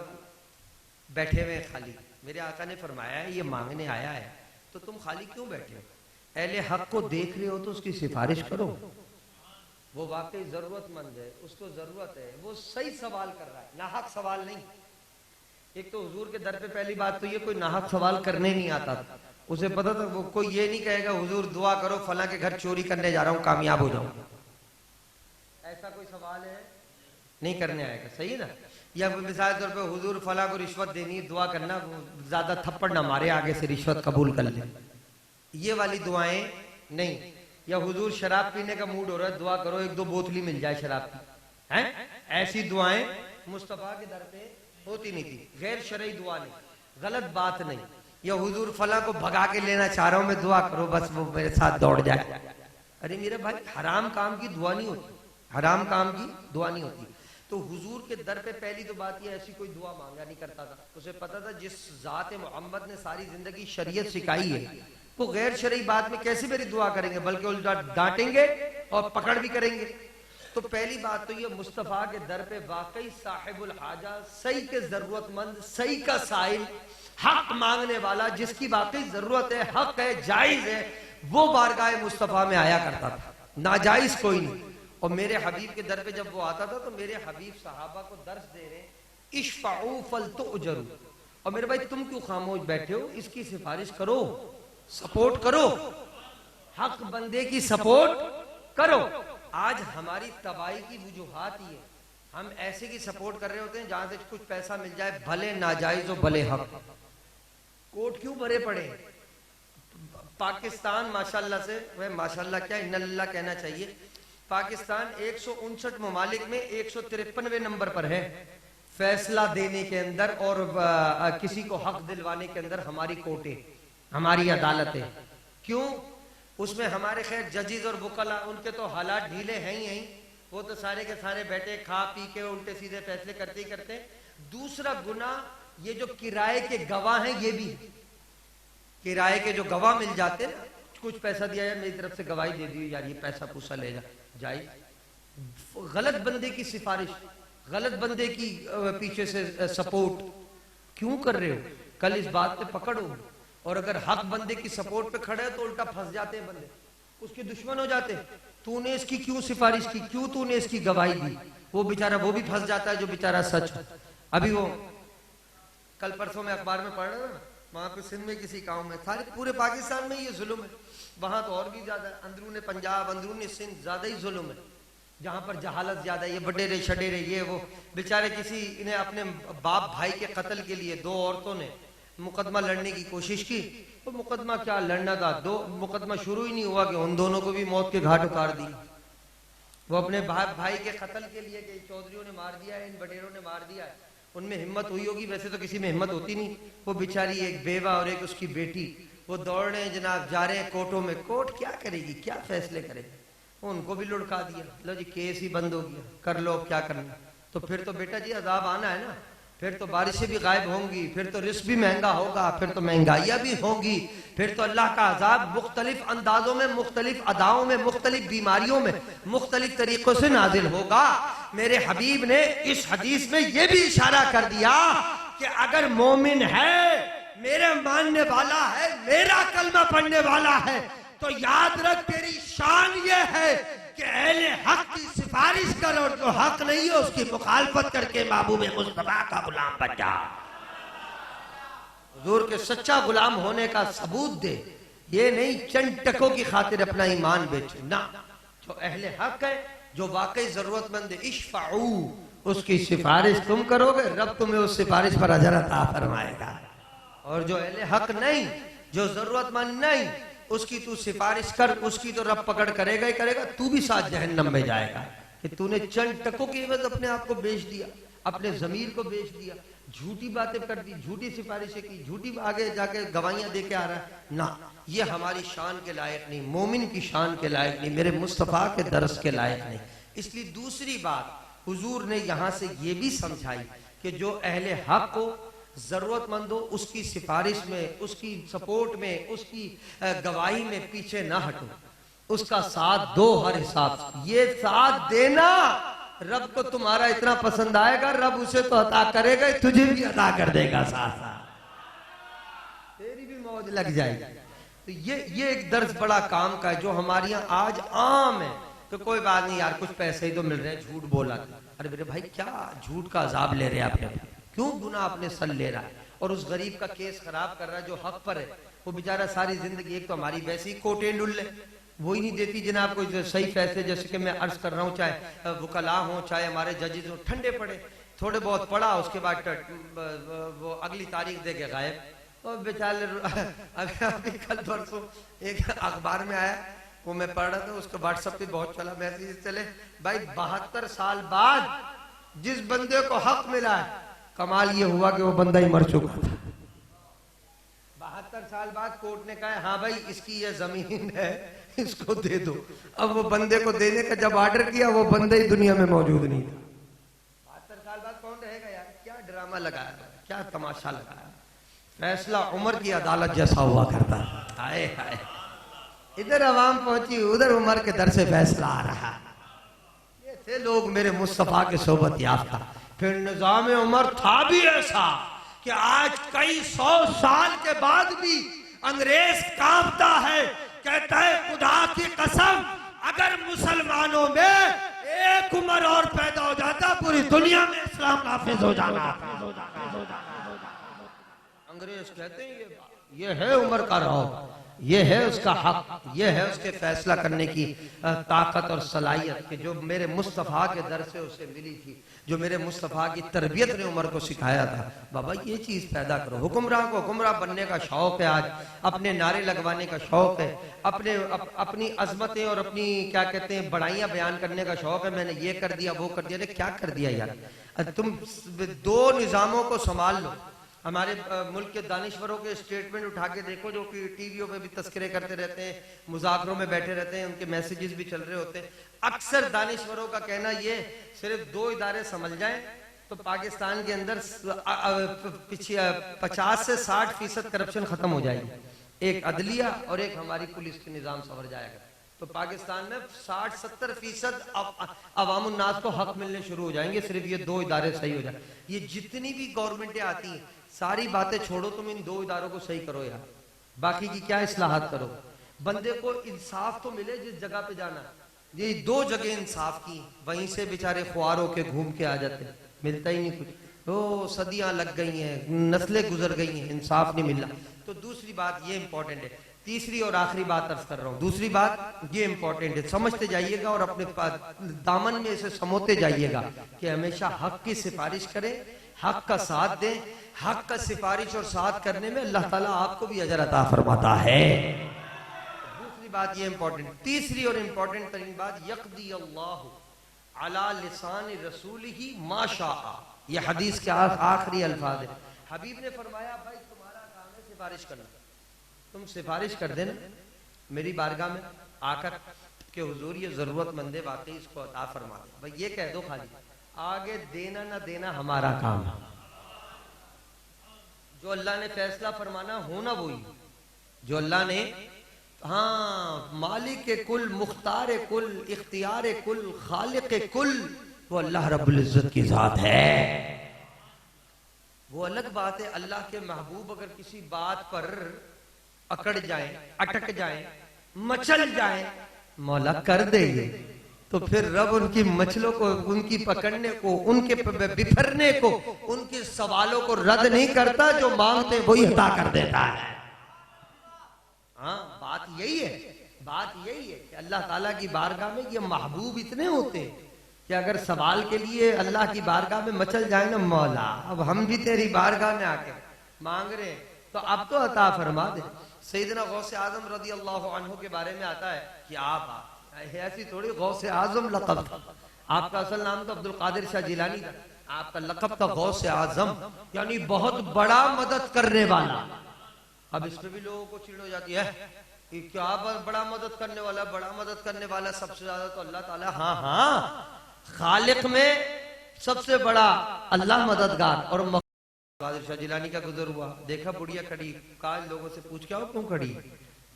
बैठे हुए खाली, मेरे आका ने फरमाया ये मांगने आया है तो तुम खाली क्यों बैठे हो? अहले हक को देख रहे हो तो उसकी सिफारिश करो, वो वाकई जरूरतमंद है, उसको जरूरत है, वो सही सवाल कर रहा है, नाहक सवाल नहीं। एक तो हुजूर के दर पे पहली बात तो ये कोई नाहक सवाल करने नहीं आता था, उसे पता था वो कोई ये नहीं कहेगा हुजूर दुआ करो फला के घर चोरी करने जा रहा हूँ कामयाब हो जाऊं, ऐसा कोई सवाल है नहीं करने आएगा, सही है ना? या मिसाल तौर पे हुजूर फला को रिश्वत देनी, दुआ करना, ज्यादा थप्पड़ ना मारे आगे से रिश्वत कबूल कर ले, ये वाली दुआएं नहीं। या हुजूर शराब पीने का मूड हो रहा है, दुआ करो एक दो बोतली मिल जाए शराब की, हैं? ऐसी दुआएं मुस्तफा के दर पे होती नहीं थी। गैर शरई दुआ नहीं, गलत बात नहीं। या हुजूर फला को भगा के लेना चाह रहा हूं मैं, दुआ करो बस वो मेरे साथ दौड़ जाए। अरे मेरे भाई, हराम काम की दुआ नहीं होती, हराम काम की दुआ नहीं होती। तो हुजूर के दर पे पहली तो बात ये, ऐसी कोई दुआ मांगा नहीं करता था। उसे पता था जिस जात मोहम्मद ने सारी जिंदगी शरीयत सिखाई है, वो गैर शरई बात में कैसे मेरी दुआ करेंगे, बल्कि उल्टा डांटेंगे और पकड़ भी करेंगे। तो पहली बात तो ये, मुस्तफा के दर पे वाकई साहिबुल हाजा, सही के जरूरतमंद, सही का साइल, हक मांगने वाला, जिसकी वाकई जरूरत है, हक है, जायज है, वो बारगाह मुस्तफा में आया करता था, नाजायज कोई नहीं। और मेरे हबीब के दर पे जब वो आता था तो मेरे हबीब सहाबा को दर्स दे रहे, इश्फाउ फलतुजरू, और मेरे भाई तुम क्यों खामोश बैठे हो, इसकी सिफारिश करो, सपोर्ट करो, हक बंदे की सपोर्ट करो। आज हमारी तबाही की वजूहात ये, हम ऐसे की सपोर्ट कर रहे होते हैं जहां से कुछ पैसा मिल जाए, भले नाजायज हो भले हक। कोर्ट क्यों भरे पड़े? पाकिस्तान माशाल्लाह से, वह माशाल्लाह क्या इन्नल्लाह कहना चाहिए, पाकिस्तान 159 ममालिक में 153वें नंबर पर है फैसला देने के अंदर, और किसी को हक दिलवाने के अंदर हमारी कोर्टें, हमारी अदालतें। क्यों? उसमें हमारे खैर जजेस और वकला, उनके तो हालात ढीले हैं ही, वो तो सारे के सारे बैठे खा पी के उल्टे सीधे फैसले करते ही करते। दूसरा गुना, ये जो किराए के गवाह हैं, ये भी किराए के जो गवाह मिल जाते हैं, कुछ पैसा दिया है, मेरी तरफ से गवाही दे दी यार, ये पैसा पूसा ले जाए, गलत बंदे की सिफारिश, गलत बंदे की पीछे से सपोर्ट क्यों कर रहे हो? कल इस बात पे पकड़ो। और अगर हक बंदे की सपोर्ट पे खड़े तो उल्टा फंस जाते हैं बंदे, उसके दुश्मन हो जाते। तूने इसकी क्यों सिफारिश की, क्यों तूने इसकी गवाही दी, वो बेचारा वो भी फंस जाता है जो बेचारा सच है। अभी वो कल परसों में अखबार में पढ़ रहा ना, वहां पे सिंध में किसी गांव में, सारे पूरे पाकिस्तान में ये जुल्म है, वहां तो और भी ज्यादा, अंदरूनी पंजाब, अंदरूनी सिंध ज्यादा ही जुल्म है, जहां पर जहालत ज्यादा, ये बडेरे शडेरे, ये वो बेचारे किसी, इन्हें अपने बाप भाई के कत्ल के लिए दो औरतों ने मुकदमा लड़ने की कोशिश की, तो मुकदमा क्या लड़ना था, दो मुकदमा शुरू ही नहीं हुआ कि उन दोनों को भी मौत के घाट उतार दी। वो अपने भाई के कत्ल के लिए कि चौधरियों ने मार दिया है, इन बडेरों ने मार दिया है, उनमें हिम्मत हुई होगी, वैसे तो किसी में हिम्मत होती नहीं। वो बेचारी एक बेवा और एक उसकी बेटी, वो दौड़ रहे हैं जनाब, जा रहे हैं कोर्टों में, कोर्ट क्या करेगी, क्या फैसले करेगी, उनको भी लुढ़का दिया, लो जी केस ही बंद हो गया, कर लो अब क्या करना। तो फिर तो बेटा जी अजाब आना है ना, फिर तो बारिशें भी गायब होंगी, फिर तो रिस्क भी महंगा होगा, फिर तो महंगाइयां भी होंगी, फिर तो अल्लाह का अजाब मुख्तलिफ अंदाजों में, मुख्तलिफ अदाओं में, मुख्तलिफ बीमारियों में, मुख्तलिफ तरीकों से नाजिल होगा। मेरे हबीब ने इस हदीस में यह भी इशारा कर दिया कि अगर मोमिन है, मेरे मानने वाला है, मेरा कलमा पढ़ने वाला है, तो याद रख तेरी शान ये है कि अहले हक की सिफारिश कर, और जो हक नहीं है उसकी मुखालफत करके महबूब मुस्तफा का गुलाम बन जा, हुजूर के सच्चा गुलाम होने का सबूत दे। ये नहीं चंद टकों की खातिर अपना ईमान बेचे ना, जो अहले हक है, जो वाकई जरूरतमंद है, इश्फाऊ, उसकी सिफारिश तुम करोगे, रब तुम्हें उस सिफारिश पर अजर अता फरमाएगा। और जो अहले हक नहीं, जो जरूरतमंद नहीं, उसकी तू सिफारिश कर, उसकी तो रब पकड़ करेगा ही करेगा, तू भी साथ जहन्नम में जाएगा कि तूने चंद टकों की एवज अपने आप को बेच दिया, अपने जमीर को बेच दिया, झूठी बातें कर दी, झूठी सिफारिशें की, झूठी आगे जाके गवाहियां दे के आ रहा है ना, ये हमारी शान के लायक नहीं, मोमिन की शान के लायक नहीं, मेरे मुस्तफा के दरस के लायक नहीं। इसलिए दूसरी बात हुजूर ने यहां से ये भी समझाई कि जो अहले हक को जरूरतमंद हो, उसकी सिफारिश में, उसकी सपोर्ट में, उसकी गवाही में पीछे ना हटो, उसका साथ दो हर हिसाब से। ये साथ देना रब को तुम्हारा इतना पसंद आएगा, रब उसे तो अता करेगा, तुझे भी अता कर देगा, साथ साथ तेरी भी मौज लग जाएगी। तो ये एक दर्ज बड़ा काम का है जो हमारे यहाँ आज आम है। तो कोई बात नहीं यार, कुछ पैसे ही तो मिल रहे हैं, झूठ बोला। अरे मेरे भाई क्या झूठ का अजाब ले रहे हैं आपने, क्यों गुनाह अपने सर ले रहा है, और उस गरीब का केस खराब कर रहा है जो हक पर है। वो बेचारा सारी जिंदगी, एक तो हमारी वैसी कोटें डुल्ले वो ही नहीं देती जनाब कोई सही फैसले, जैसे कि मैं अर्ज कर रहा हूँ, चाहे वकला हो, चाहे हमारे जजेस हो, ठंडे पड़े। थोड़े बहुत पढ़ा, उसके बाद वो अगली तारीख दे के गायब। और बेचारे अभी कल परसों एक अखबार में आया, वो मैं पढ़ रहा था, उसका व्हाट्सएप पे बहुत चला मैसेज चले, भाई 72 साल बाद जिस बंदे को हक मिला है, कमाल ये हुआ कि वो बंदा ही मर चुका था। 72 साल बाद कोर्ट ने कहा हाँ भाई इसकी ये जमीन है, इसको दे दो। अब वो बंदे को देने का जब ऑर्डर किया, वो बंदा ही दुनिया में मौजूद नहीं था। 72 साल बाद कौन रहेगा यार? क्या ड्रामा लगाया, क्या तमाशा लगाया। फैसला उमर की अदालत जैसा हुआ करता है। हाय हाय, इधर अवाम पहुंची, उधर उमर के दर से फैसला आ रहा। ये थे लोग मेरे मुस्तफा के सोबत याफ्ता। फिर निजाम उमर था भी ऐसा कि आज कई 100 साल के बाद भी अंग्रेज कांपता है, कहता है खुदा की कसम अगर मुसलमानों में एक उमर और पैदा हो जाता, पूरी दुनिया में इस्लाम नाफिज हो जाना। अंग्रेज कहते हैं ये है उमर का रौब, ये है उसका हक, ये है उसके फैसला करने की ताकत और सलाहियत कि जो मेरे मुस्तफ़ा के दर से उसे मिली थी, जो मेरे मुस्तफ़ा की तरबियत ने उमर को सिखाया था। बाबा ये चीज़ पैदा करो। हुक्मरान को हुक्मरान बनने का शौक है, आज अपने नारे लगवाने का शौक है, अपनी अजमतें और अपनी क्या कहते हैं बड़ाइयाँ बयान करने का शौक है। मैंने ये कर दिया, वो कर दिया। क्या कर दिया यार? तुम 2 निज़ामों को संभाल लो। हमारे मुल्क के दानिश्वरों के स्टेटमेंट उठा के देखो, जो कि टीवीओ पे भी तस्करे करते रहते हैं, मुज़ाकरों में बैठे रहते हैं, उनके मैसेजेस भी चल रहे होते हैं। अक्सर दानिश्वरों का कहना ये, सिर्फ 2 इदारे समझ जाएं तो पाकिस्तान के अंदर 50 से 60% करप्शन खत्म हो जाएगी। एक अदलिया और एक हमारी पुलिस के निज़ाम संवर जाएगा, तो पाकिस्तान में 60-70% अवामुन्नास को हक मिलने शुरू हो जाएंगे, सिर्फ ये 2 इदारे सही हो जाए। ये जितनी भी गवर्नमेंटें आती हैं, सारी बातें छोड़ो, तुम इन 2 इदारों को सही करो यार, बाकी की क्या इस्लाहात करो। बंदे को इंसाफ तो मिले जिस जगह पे जाना। ये 2 जगह इंसाफ की, वहीं से बेचारे ख्वारों के घूम के आ जाते, मिलता ही नहीं कुछ। ओ सदियां लग गई हैं, नस्लें गुजर गई हैं, इंसाफ नहीं मिला। तो दूसरी बात ये इंपॉर्टेंट है। तीसरी और आखिरी बात अर्ज कर रहा हूं, दूसरी बात ये इंपॉर्टेंट है, समझते जाइएगा और अपने दामन में इसे समोते जाइएगा कि हमेशा हक की सिफारिश करें, हक का साथ दें। हक का सिफारिश और साथ करने में अल्लाह ताला आपको भी अजर अता फरमाता है। दूसरी बात ये इंपॉर्टेंट, तीसरी और इंपॉर्टेंट तरीन बात, यक़दी अल्लाहु अला लिसान रसूलिही मा शाअ। ये हदीस के आखिरी अल्फाज है। हबीब ने फरमाया भाई तुम्हारा काम है सिफारिश करना, तुम सिफारिश कर देना मेरी बारगाह में आकर के हुजूर ये जरूरतमंद है, वाकई इसको अता फरमा दे। भाई ये कह दो खाली, आगे देना ना देना हमारा काम है। जो अल्लाह ने फैसला फरमाना होना वही, जो अल्लाह ने, हाँ मालिक कुल, मुख्तार कुल, इख्तियार कुल, खालिक कुल, वो अल्लाह रब्बुल इज्जत की जात है। वो अलग बात है, अल्लाह के महबूब अगर किसी बात पर अकड़ जाए, अटक जाए, मचल जाए, मौला कर देंगे, तो फिर रब उनकी मछलों को, उनकी पकड़ने को, उनके बिफरने को, उनके सवालों को रद्द नहीं करता, जो मांगते वही अता कर देता है। हाँ बात यही है, बात यही है कि अल्लाह ताला की बारगाह में ये महबूब इतने होते हैं कि अगर सवाल के लिए अल्लाह की बारगाह में मचल जाए ना, मौला अब हम भी तेरी बारगाह में आके मांग रहे हैं तो अब तो अता फरमा दे। सैयदना गौसे आजम रज़ी अल्लाह अन्हु के बारे में आता है कि आप ऐसी थोड़ी, गौसे आजम लक़ब था, आपका असल नाम तो अब्दुल कादिर शाह जिलानी था, आपका लक़ब था गौसे आजम, यानी बहुत बड़ा मदद करने वाला। अब इसमें भी लोगों को चिढ़ हो जाती है कि क्या बड़ा मदद करने वाला, बड़ा मदद करने वाला सबसे ज्यादा तो अल्लाह ताला। हाँ हाँ, खालिक में सबसे बड़ा अल्लाह मददगार। और कादिर शाह जिलानी का गुजर हुआ, देखा बुढ़िया खड़ी, काज लोगों से पूछ के आओ क्यों खड़ी,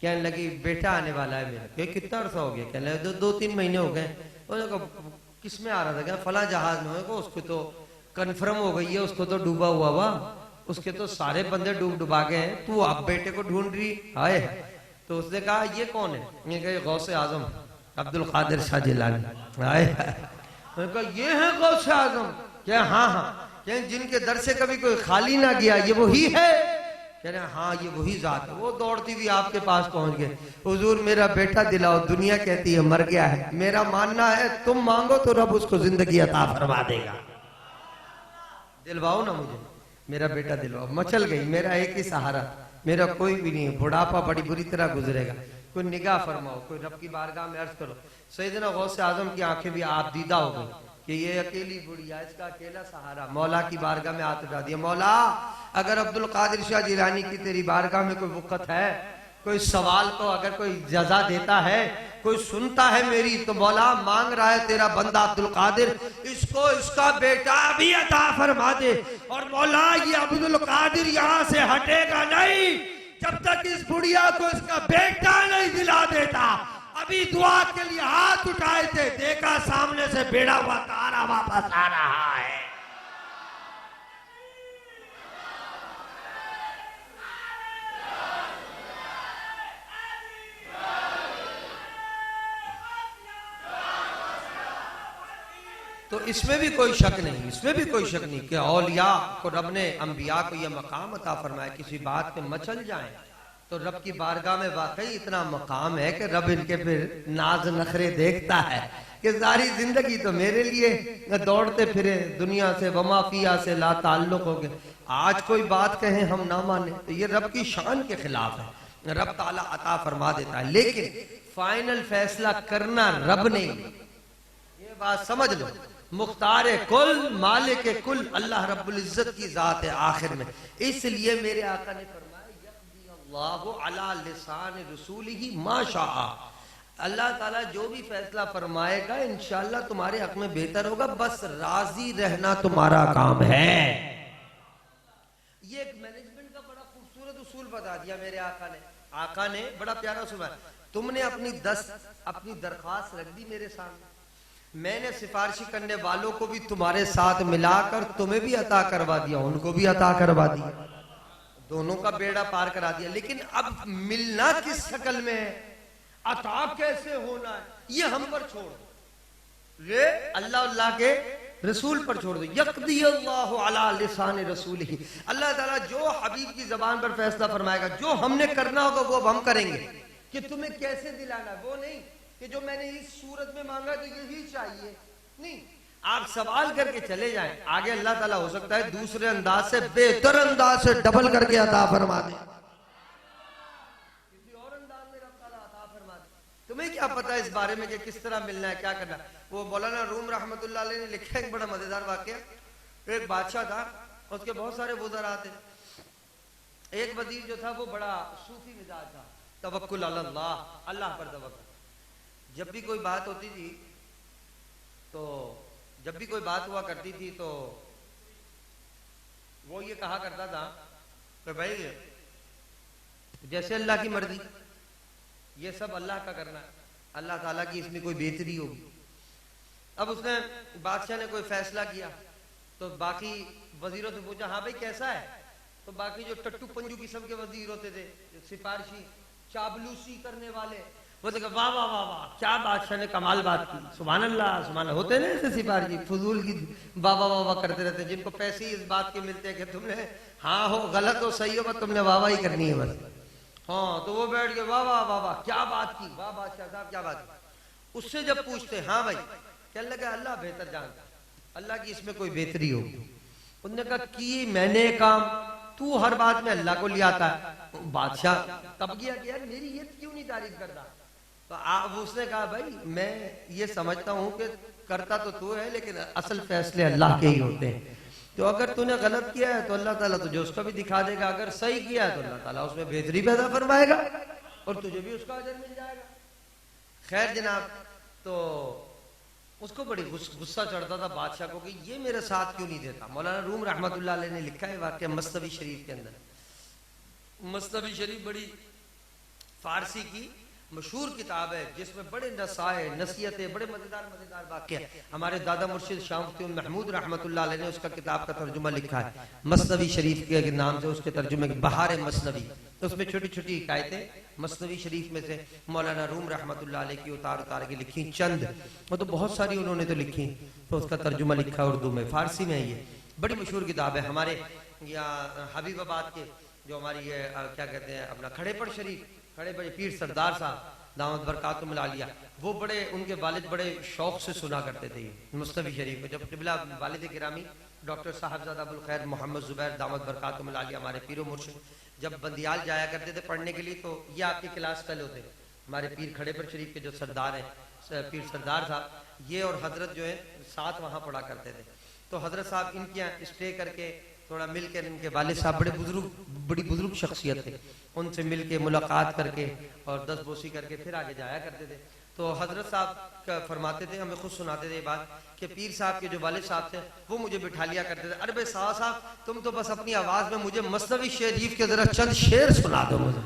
कहने लगी बेटा आने वाला है मेरा। कितना अर्सा हो गया? कहने लगे 2-3 महीने हो गए। किस में आ रहा था? क्या फला जहाज में होगा, उसको तो कन्फर्म हो गई है, उसको तो डूबा हुआ हुआ, उसके तो सारे बंदे डुबा गए हैं, तू अब बेटे को ढूंढ रही हाय। तो उसने कहा ये कौन है? ये कहे गौसे आजम अब्दुल कादिर शाह जिलानी। हाय कहा ये है गौसे आजम? क्या? हाँ हाँ। क्या जिनके दर से कभी कोई खाली ना गया, ये वही है? कह रहे हाँ ये वही जात है। वो दौड़ती हुई आपके पास पहुंच गए, हुजूर मेरा बेटा दिलाओ, दुनिया कहती है मर गया है, मेरा मानना है तुम मांगो तो रब उसको जिंदगी अता फरमा देगा। दिलवाओ ना मुझे, मेरा बेटा दिलवाओ। मचल गई, मेरा एक ही सहारा, मेरा कोई भी नहीं, बुढ़ापा बड़ी बुरी तरह गुजरेगा। कोई निगाह फरमाओ, कोई रब की बारगाह में अर्ज करो। सैयदना गौसे आजम की आंखें भी आप दीदा हो गई कि ये अकेली बुढ़िया, इसका अकेला सहारा। मौला की बारगाह में हाथ उठा दिया, मौला अगर अब्दुल कादिर शाह जिलानी की तेरी बारगाह में कोई वक़्त है, कोई सवाल को अगर कोई जजा देता है, कोई सुनता है मेरी, तो मौला मांग रहा है तेरा बंदा अब्दुल कादिर, इसको इसका बेटा भी अता फरमा दे। और मौला ये अब्दुल कादिर यहाँ से हटेगा नहीं जब तक इस बुढ़िया को इसका बेटा नहीं दिला देता। अभी दुआ के लिए हाथ उठाए थे, देखा सामने से बेड़ा हुआ तारा वापस आ रहा है। तो इसमें भी कोई शक नहीं, इसमें भी कोई शक नहीं कि औलिया को रब ने, अंबिया को यह मकाम अता फरमाया। किसी बात पे मचल जाए तो रब की बारगाह में वाकई इतना मकाम है कि रब इनके फिर नाज नखरे देखता है कि सारी जिंदगी तो मेरे लिए दौड़ते फिरे, दुनिया से वमाफिया से ला ताल्लुक हो गए। आज कोई बात कहें हम ना माने तो ये रब की शान के खिलाफ है। रब ताला अता फरमा देता है, लेकिन फाइनल फैसला करना रब ने। ये बात समझ लो, मुख्तार कुल मालिक कुल अल्लाह रब्बुल इज्जत की जात है आखिर में। इसलिए मेरे आका ने फरमाया यक़दी अल्लाहु अला लिसान रसूलिही मा शाअ। अल्लाह ताला जो भी फैसला फरमाएगा इंशाअल्लाह तुम्हारे हक में बेहतर होगा, बस राजी रहना तुम्हारा काम है। ये एक मैनेजमेंट का बड़ा खूबसूरत उसूल बता दिया मेरे आका ने। आका ने बड़ा प्यारा उसूल है। तुमने अपनी दरख्वास्त रख दी मेरे सामने, मैंने सिफारिशी करने वालों को भी तुम्हारे साथ मिलाकर तुम्हें भी अता करवा दिया, उनको भी अता करवा दिया, दोनों का बेड़ा पार करा दिया। लेकिन अब मिलना किस शक्ल में है, अता कैसे होना है, ये हम पर छोड़ दो। ये अल्लाह के रसूल पर छोड़ दो। यक़दी अल्लाहु अला लिसान रसूलिही। अल्लाह ताला जो हबीब की जबान पर फैसला फरमाएगा, जो हमने करना होगा वो अब हम करेंगे। कि तुम्हें कैसे दिलाना, वो नहीं कि जो मैंने इस सूरत में मांगा तो यही चाहिए, नहीं। आप सवाल करके चले जाएं, आगे अल्लाह ताला हो सकता है दूसरे अंदाज से, बेहतर अंदाज से डबल करके अता फरमा दे, किसी और अंदाज में रब ताला अता फरमा दे। तुम्हें क्या पता इस बारे में कि किस तरह मिलना है, क्या करना है। वो मौलाना रूम रहमतुल्लाह अलैह ने लिखा एक बड़ा मजेदार वाकया। एक बादशाह था, उसके बहुत सारे वज़रा थे। एक वजीर जो था वो बड़ा सूफी मिजाज था, तवक्कुल अल्लाह, अल्लाह पर तवक्कुल। जब भी कोई बात होती थी तो जब भी कोई बात हुआ करती थी तो वो ये कहा करता था कि भाई जैसे अल्लाह की मर्जी, ये सब अल्लाह का करना है, अल्लाह ताला की इसमें कोई बेहतरी होगी। अब उसने, बादशाह ने कोई फैसला किया तो बाकी वजीरों से पूछा, हाँ भाई कैसा है। तो बाकी जो टट्टू पंजू किस्म के वजीर होते थे, सिफारशी चाबलूसी करने वाले, वो देखा वाह वाह वाह वाह, क्या बादशाह ने कमाल बात की, सुभान अल्लाह सुभान अल्लाह। होते ना ऐसे सिपाही फजूल की वाह वाह वाह वाह करते रहते, जिनको पैसे ही इस बात के मिलते हैं कि तुमने हाँ हो गलत हो सही हो, बस तुमने वाह वाह ही करनी है बस। हाँ तो वो बैठ के वाह वाह वाह वाह, क्या बात की, वाह बादशाह साहब क्या बात की। उससे जब पूछते हाँ भाई, कहने लगा अल्लाह बेहतर जानता, अल्लाह की इसमें कोई बेहतरी होगी। उन्होंने कहा कि मैंने काम, तू हर बात में अल्लाह को ले आता है। बादशाह तब गया कि यार मेरी ये क्यों नहीं तारीफ करता। तो उसने कहा भाई मैं ये समझता हूँ कि करता तो तू है, लेकिन असल फैसले अल्लाह के ही होते हैं। तो अगर तूने गलत किया है तो अल्लाह ताला तुझे उसका भी दिखा देगा, अगर सही किया है तो अल्लाह ताला उसमें बेहतरी पैदा फरमाएगा और तुझे भी उसका अजर मिल जाएगा। खैर जनाब, तो उसको बड़ी गुस्सा चढ़ता था बादशाह को कि ये मेरे साथ क्यों नहीं देता। मौलाना रूम रहमतुल्लाह अलैह ने लिखा है वाकया मसनवी शरीफ के अंदर। मसनवी शरीफ बड़ी फारसी की मशहूर किताब है जिसमें बड़े नसाए नसीहतें, बड़े मजेदार वाकया। हमारे दादा मुर्शिद शाह महमूद रहमतुल्लाह अलैह ने उसका किताब का तर्जुमा लिखा है मसनवी शरीफ के नाम से, उसके तर्जुमे बहार मसनवी। तो उसमें छोटी छोटी हिकायतें मसनवी शरीफ में से मौलाना रूम रहमतुल्लाह अलैह की उतार के लिखी चंद, वो तो बहुत सारी उन्होंने तो लिखी, तो उसका तर्जुमा लिखा उर्दू में, फारसी में। ये बड़ी मशहूर किताब है। हमारे यहाँ हबीबाबाद के जो हमारी ये क्या कहते हैं अपना खड़ेपड़ शरीफ, खड़े बड़े पीर सरदार साहब दामद बरकातुहु मिला लिया, वो बड़े उनके वालिद बड़े शौक से सुना करते थे मसनवी शरीफ। जब क़िबला वालिद गिरामी डॉक्टर साहबजादा अबुल खैर मोहम्मद जुबैर दामद बरकातुहुल आलिया हमारे पीरो मुर्शिद जब बंदियाल जाया करते थे पढ़ने के लिए, तो ये आपके क्लास फेलो थे, हमारे पीर खड़ेपर शरीफ के जो सरदार हैं, पीर सरदार साहब, ये और हजरत जो है साथ वहाँ पढ़ा करते थे। तो हजरत साहब इनके यहाँ स्टे करके थोड़ा मिल कर, इनके वालिद साहब बड़ी बुजुर्ग शख्सियत थे, उनसे मिल के मुलाकात करके और दस बोसी करके फिर आगे जाया करते थे। तो हजरत साहब फरमाते थे, हमें खुद सुनाते थे ये बात कि पीर साहब के जो वालिद साहब थे वो मुझे बिठा लिया करते थे, अरे भाई साहब तुम तो बस अपनी आवाज़ में मुझे मसनवी शरीफ के जरा चंद शेर सुना दो मुझे।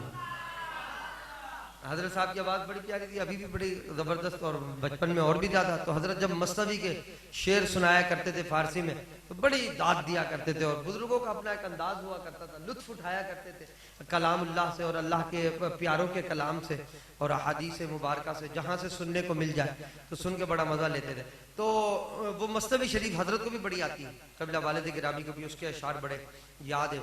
हजरत साहब की आवाज़ बड़ी प्यारी थी, अभी भी बड़ी ज़बरदस्त, और बचपन में और भी ज़्यादा। तो हजरत जब मसनवी के शेर सुनाया करते थे फारसी में तो बड़ी दाद दिया करते थे, और बुजुर्गों का अपना एक अंदाज हुआ करता था, लुत्फ उठाया करते थे कलामुल्लाह से और अल्लाह के प्यारों के कलाम से और अहादीस मुबारका से, जहाँ से सुनने को मिल जाए तो सुन के बड़ा मज़ा लेते थे। तो वो मसनवी शरीफ हजरत को भी बड़ी आती है, कबीला वालिद गिरामी को भी उसके अशार बड़े याद है।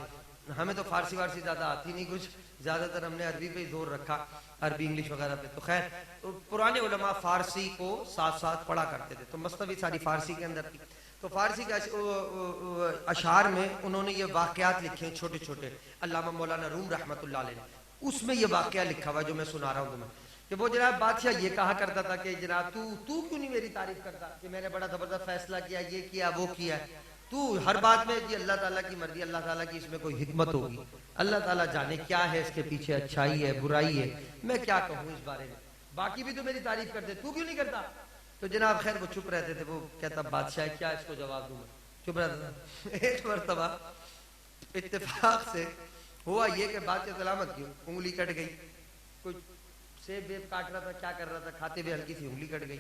हमें तो फारसी वारसी ज़्यादा आती नहीं कुछ, ज़्यादातर हमने अरबी पे ही जोर रखा, अरबी इंग्लिश वगैरह पे। तो खैर तो पुराने उलमा फारसी को साथ साथ पढ़ा करते थे, तो मसनवी सारी फारसी के अंदर थी। तो फारसी के अशार में उन्होंने ये वाक़यात लिखे हैं छोटे छोटे, अल्लामा मौलाना रूम रहमतुल्लाह अलैह ने, उसमें ये वाक़या लिखा हुआ जो मैं सुना रहा हूँ तुम्हें, कि वो जनाब बादशाह ये कहा करता था कि जनाब तू क्यों नहीं मेरी तारीफ करता कि मैंने बड़ा ज़बरदस्त फैसला किया, ये किया वो किया, तू हर बात में जी अल्लाह ताला की मर्जी, अल्लाह ताला की इसमें कोई हिकमत होगी, अल्लाह ताला जाने क्या है इसके पीछे, अच्छाई है बुराई है, मैं क्या कहूँ इस बारे में, बाकी भी तो मेरी तारीफ करते, तू क्यों नहीं करता। तो जनाब खैर वो चुप रहते थे, वो कहता बादशाह क्या इसको जवाब दूंगा, चुप रहता था। एक मरतबा इत्तेफाक से हुआ ये कि बादशाह सलामत की उंगली कट गई, कुछ सेब वेब काट रहा था, क्या कर रहा था, खाते हुए हल्की सी उंगली कट गई,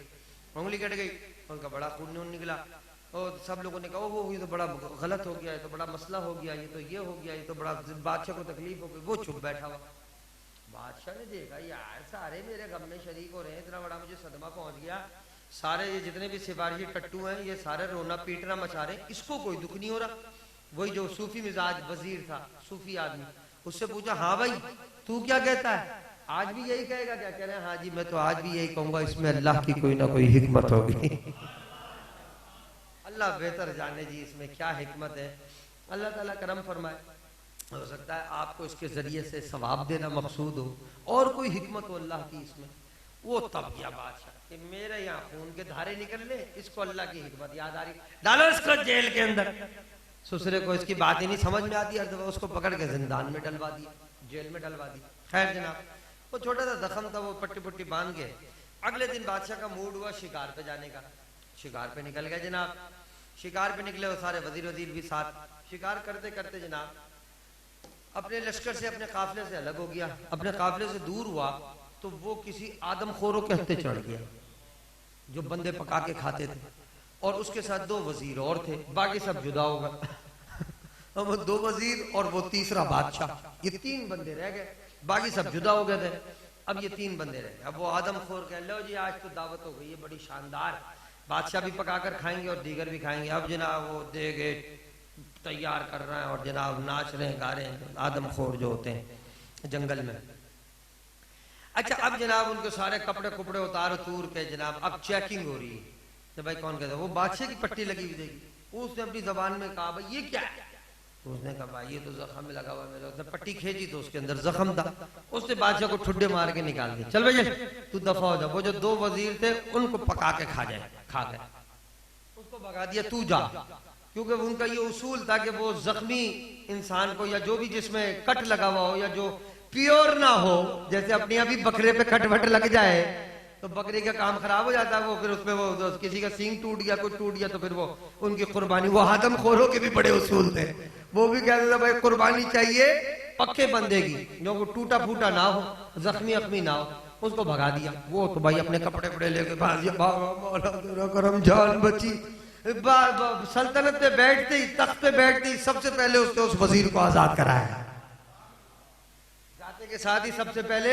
उंगली कट गई, उनका बड़ा खून निकला, और सब लोगों ने कहा वो ये तो बड़ा गलत हो गया, ये तो बड़ा मसला हो गया, ये तो ये हो गया, ये तो बड़ा बादशाह को तकलीफ हो गई। वो चुप बैठा हुआ, बादशाह ने देखा यार सारे मेरे गम में शरीक हो रहे हैं, इतना बड़ा मुझे सदमा पहुंच गया, सारे ये जितने भी सिपाही टट्टू हैं ये सारे रोना पीटना मचा रहे, इसको कोई दुख नहीं हो रहा। वही जो सूफी मिजाज वजीर था, सूफी आदमी, उससे पूछा हाँ भाई तू क्या कहता है, आज भी यही कहेगा क्या, कह रहे हैं हाँ जी मैं तो आज भी यही कहूंगा, इसमें अल्लाह की कोई ना कोई हिकमत होगी। अल्लाह बेहतर जाने जी इसमें क्या हिकमत है, अल्लाह ताला करम फरमाए, हो सकता है आपको इसके जरिए से सवाब देना मकसूद हो और कोई हिकमत हो अल्लाह की इसमें। वो तब गया बादशाह कि मेरे यहाँ खून के धारे निकल ले, इसको अल्लाह की हिकमत याद आ रही, डालो इसको जेल के अंदर। ससुरे को इसकी बात ही नहीं समझ में आती, हर दफा उसको पकड़ के जिंदान में डलवा दिया, जेल में डलवा दिया। खैर जनाब वो छोटा सा जख्म था, वो पट्टी पुट्टी बांध के अगले दिन बादशाह का मूड हुआ शिकार पे जाने का, शिकार पे निकल गए जनाब। शिकार पे निकले वो सारे वजीर वजीर भी साथ, शिकार करते करते जनाब अपने लश्कर से अपने काफिले से अलग हो गया, अपने काफिले से दूर हुआ तो वो किसी आदमखोरों के हत्थे चढ़ गया जो बंदे पका के खाते थे, और उसके साथ दो वजीर और थे, बाकी सब जुदा हो गए। वो दो वजीर और वो तीसरा बादशाह, ये तीन बंदे रह गए, बाकी सब जुदा हो गए थे। अब ये तीन बंदे रह गए। अब वो आदमखोर कह लो जी आज तो दावत हो गई है बड़ी शानदार, बादशाह भी पकाकर खाएंगे और दीगर भी खाएंगे। अब जनाब वो देगे तैयार कर रहे हैं और जनाब नाच रहे हैं गा रहे हैं आदमखोर जो होते हैं जंगल में। अच्छा अब जनाब उनके सारे कपड़े कुपड़े उतार उतूर के जनाब अब चेकिंग हो रही है, तो भाई कौन कहता है, वो बादशाह की पट्टी लगी हुई देगी, उसने अपनी जबान में कहा भाई ये क्या है, तो उसने कहा भाई ये तो जख्म में लगा हुआ है मेरा। उसने पट्टी खींची तो उसके अंदर जख्म था, उसने बादशाह को ठुड्डे मार के निकाल दिया, चल भाई तू दफा हो जा। वो जो दो वजीर थे उनको पका के खा गए, उसको भगा दिया तू जा, क्योंकि उनका ये उसूल था कि वो जख्मी इंसान को या जो भी जिसमें कट लगा हुआ हो या जो प्योर ना हो, जैसे अपने अभी बकरे पे कट वट लग जाए तो बकरी का काम खराब हो जाता है, वो फिर उसमें वो किसी का सींग टूट गया कुछ टूट गया तो फिर वो उनकी कुर्बानी, वो आदमखोरों के भी बड़े उसूल थे, वो भी कहते थे भाई कुर्बानी चाहिए पक्के बंदे की, जो वो टूटा फूटा ना हो, जख्मी अख्मी ना हो। उसको भगा दिया। वो तो भाई अपने कपड़े वपड़े लेके करम जान बची, सल्तनत पे बैठते ही तख्त पे बैठते ही सबसे पहले उसने उस वजीर को आजाद कराया, जाते के साथ ही सबसे पहले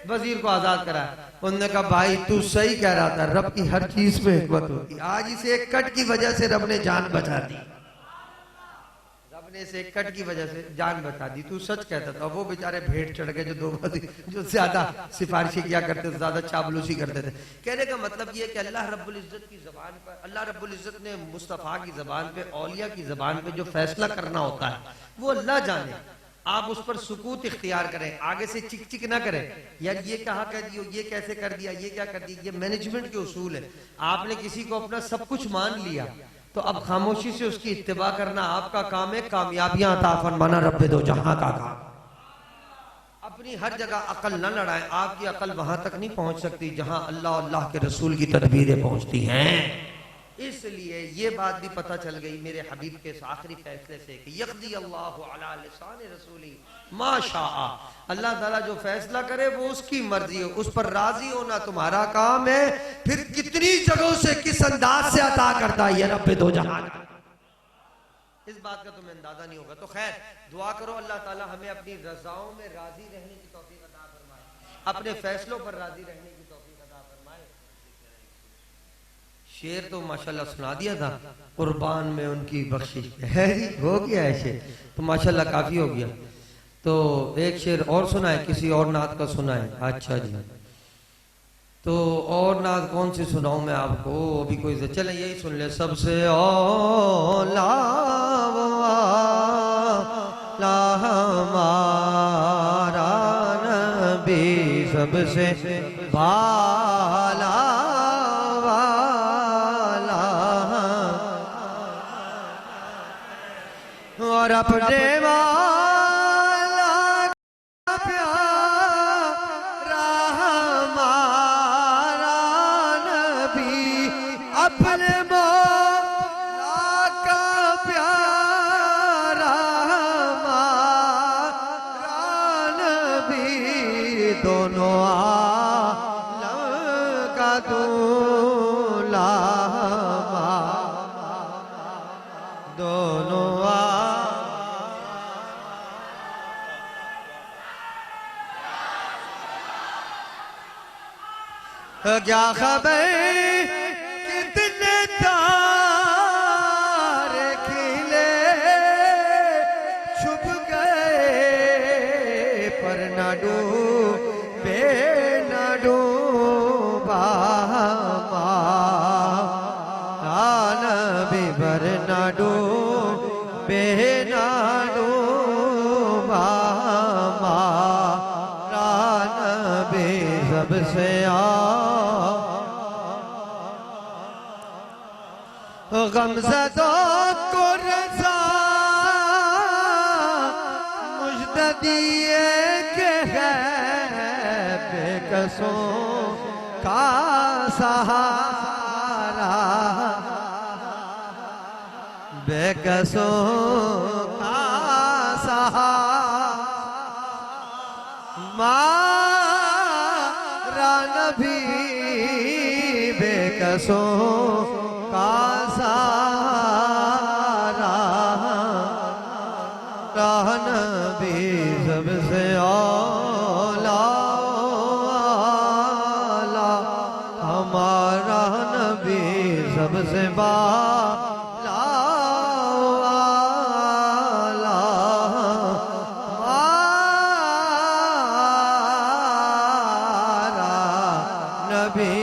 वजीर को आजाद कराया। उन्होंने कहा भाई तू सही कह रहा था, रब की हर चीज में हिकमत होती, आज इसे एक कट की वजह से रब ने जान बचा दी, रब अपने से कट की वजह से जान बचा दी, तू सच कहता था। वो बेचारे भेंट चढ़ गए जो दो बार जो ज्यादा सिफारिशें किया करते थे, ज्यादा चाबलूसी करते थे। कहने का मतलब ये कि अल्लाह रब्बुल इज्जत की जबान पर, अल्लाह रब्बुल इज्जत ने मुस्तफ़ा की जबान पे, औलिया की जबान पे जो फैसला करना होता है वो अल्लाह जाने। आप उस पर सुकूत इख्तियार करें, आगे से चिक चिक ना करें, यार ये कहा कह दियो, ये कैसे कर दिया, ये क्या कर दिया। ये मैनेजमेंट के उसूल है। आपने किसी को अपना सब कुछ मान लिया तो अब खामोशी से उसकी इत्तिबा करना आपका काम है। कामयाबियां अता फरमाना रब्बे दो जहां का काम। अपनी हर जगह अकल न लड़ाएं। आपकी अकल वहां तक नहीं पहुंच सकती जहां अल्लाह अल्लाह के रसूल की तदबीरें पहुंचती हैं। इसलिए ये बात भी पता चल गई मेरे हबीब के इस आखिरी फैसले से कि यक़दी अल्लाहु अला लिसान रसूली मा शाअ। अल्लाह ताला जो फैसला करे वो उसकी मर्जी है, उस पर राजी होना तुम्हारा काम है। फिर कितनी जगहों से किस अंदाज से अता करता है ये रब्बे दो जहान, इस बात का तुम्हें अंदाजा नहीं होगा। तो खैर दुआ करो अल्लाह ताला हमें अपनी रजाओं में राजी रहने की तौफीक अता फरमाए, अपने फैसलों पर राजी रहने की तौफीक अता फरमाए। शेर तो माशाल्लाह सुना दिया था, कुर्बान में उनकी बख्शिश है जी, हो गया है शेर तो माशाल्लाह काफी हो गया। तो एक शेर और सुना है, किसी और नात का सुना है? अच्छा जी, तो और नात कौन सी सुनाऊं मैं आपको? अभी कोई से चले यही सुन ले। सबसे औला हमारा नबी, सबसे बाला वाला और अपने अपने मौला का प्यारा हमारा नबी, दोनों आलम का दूल्हा, दोनों क्या खबर कितने तारे खिले छुप गए, पर न डूबे न डूबा नबी, पर न डूबे न डूबा नबी, सबसे गमज़दों को रज़ा मुझे दिए के है, बेकसों का सहारा, बेकसों का सहारा, मारा नबी बेकसों का सहारा, नबी सबसे औला हमारा नबी, सबसे बाला हमारा नबी।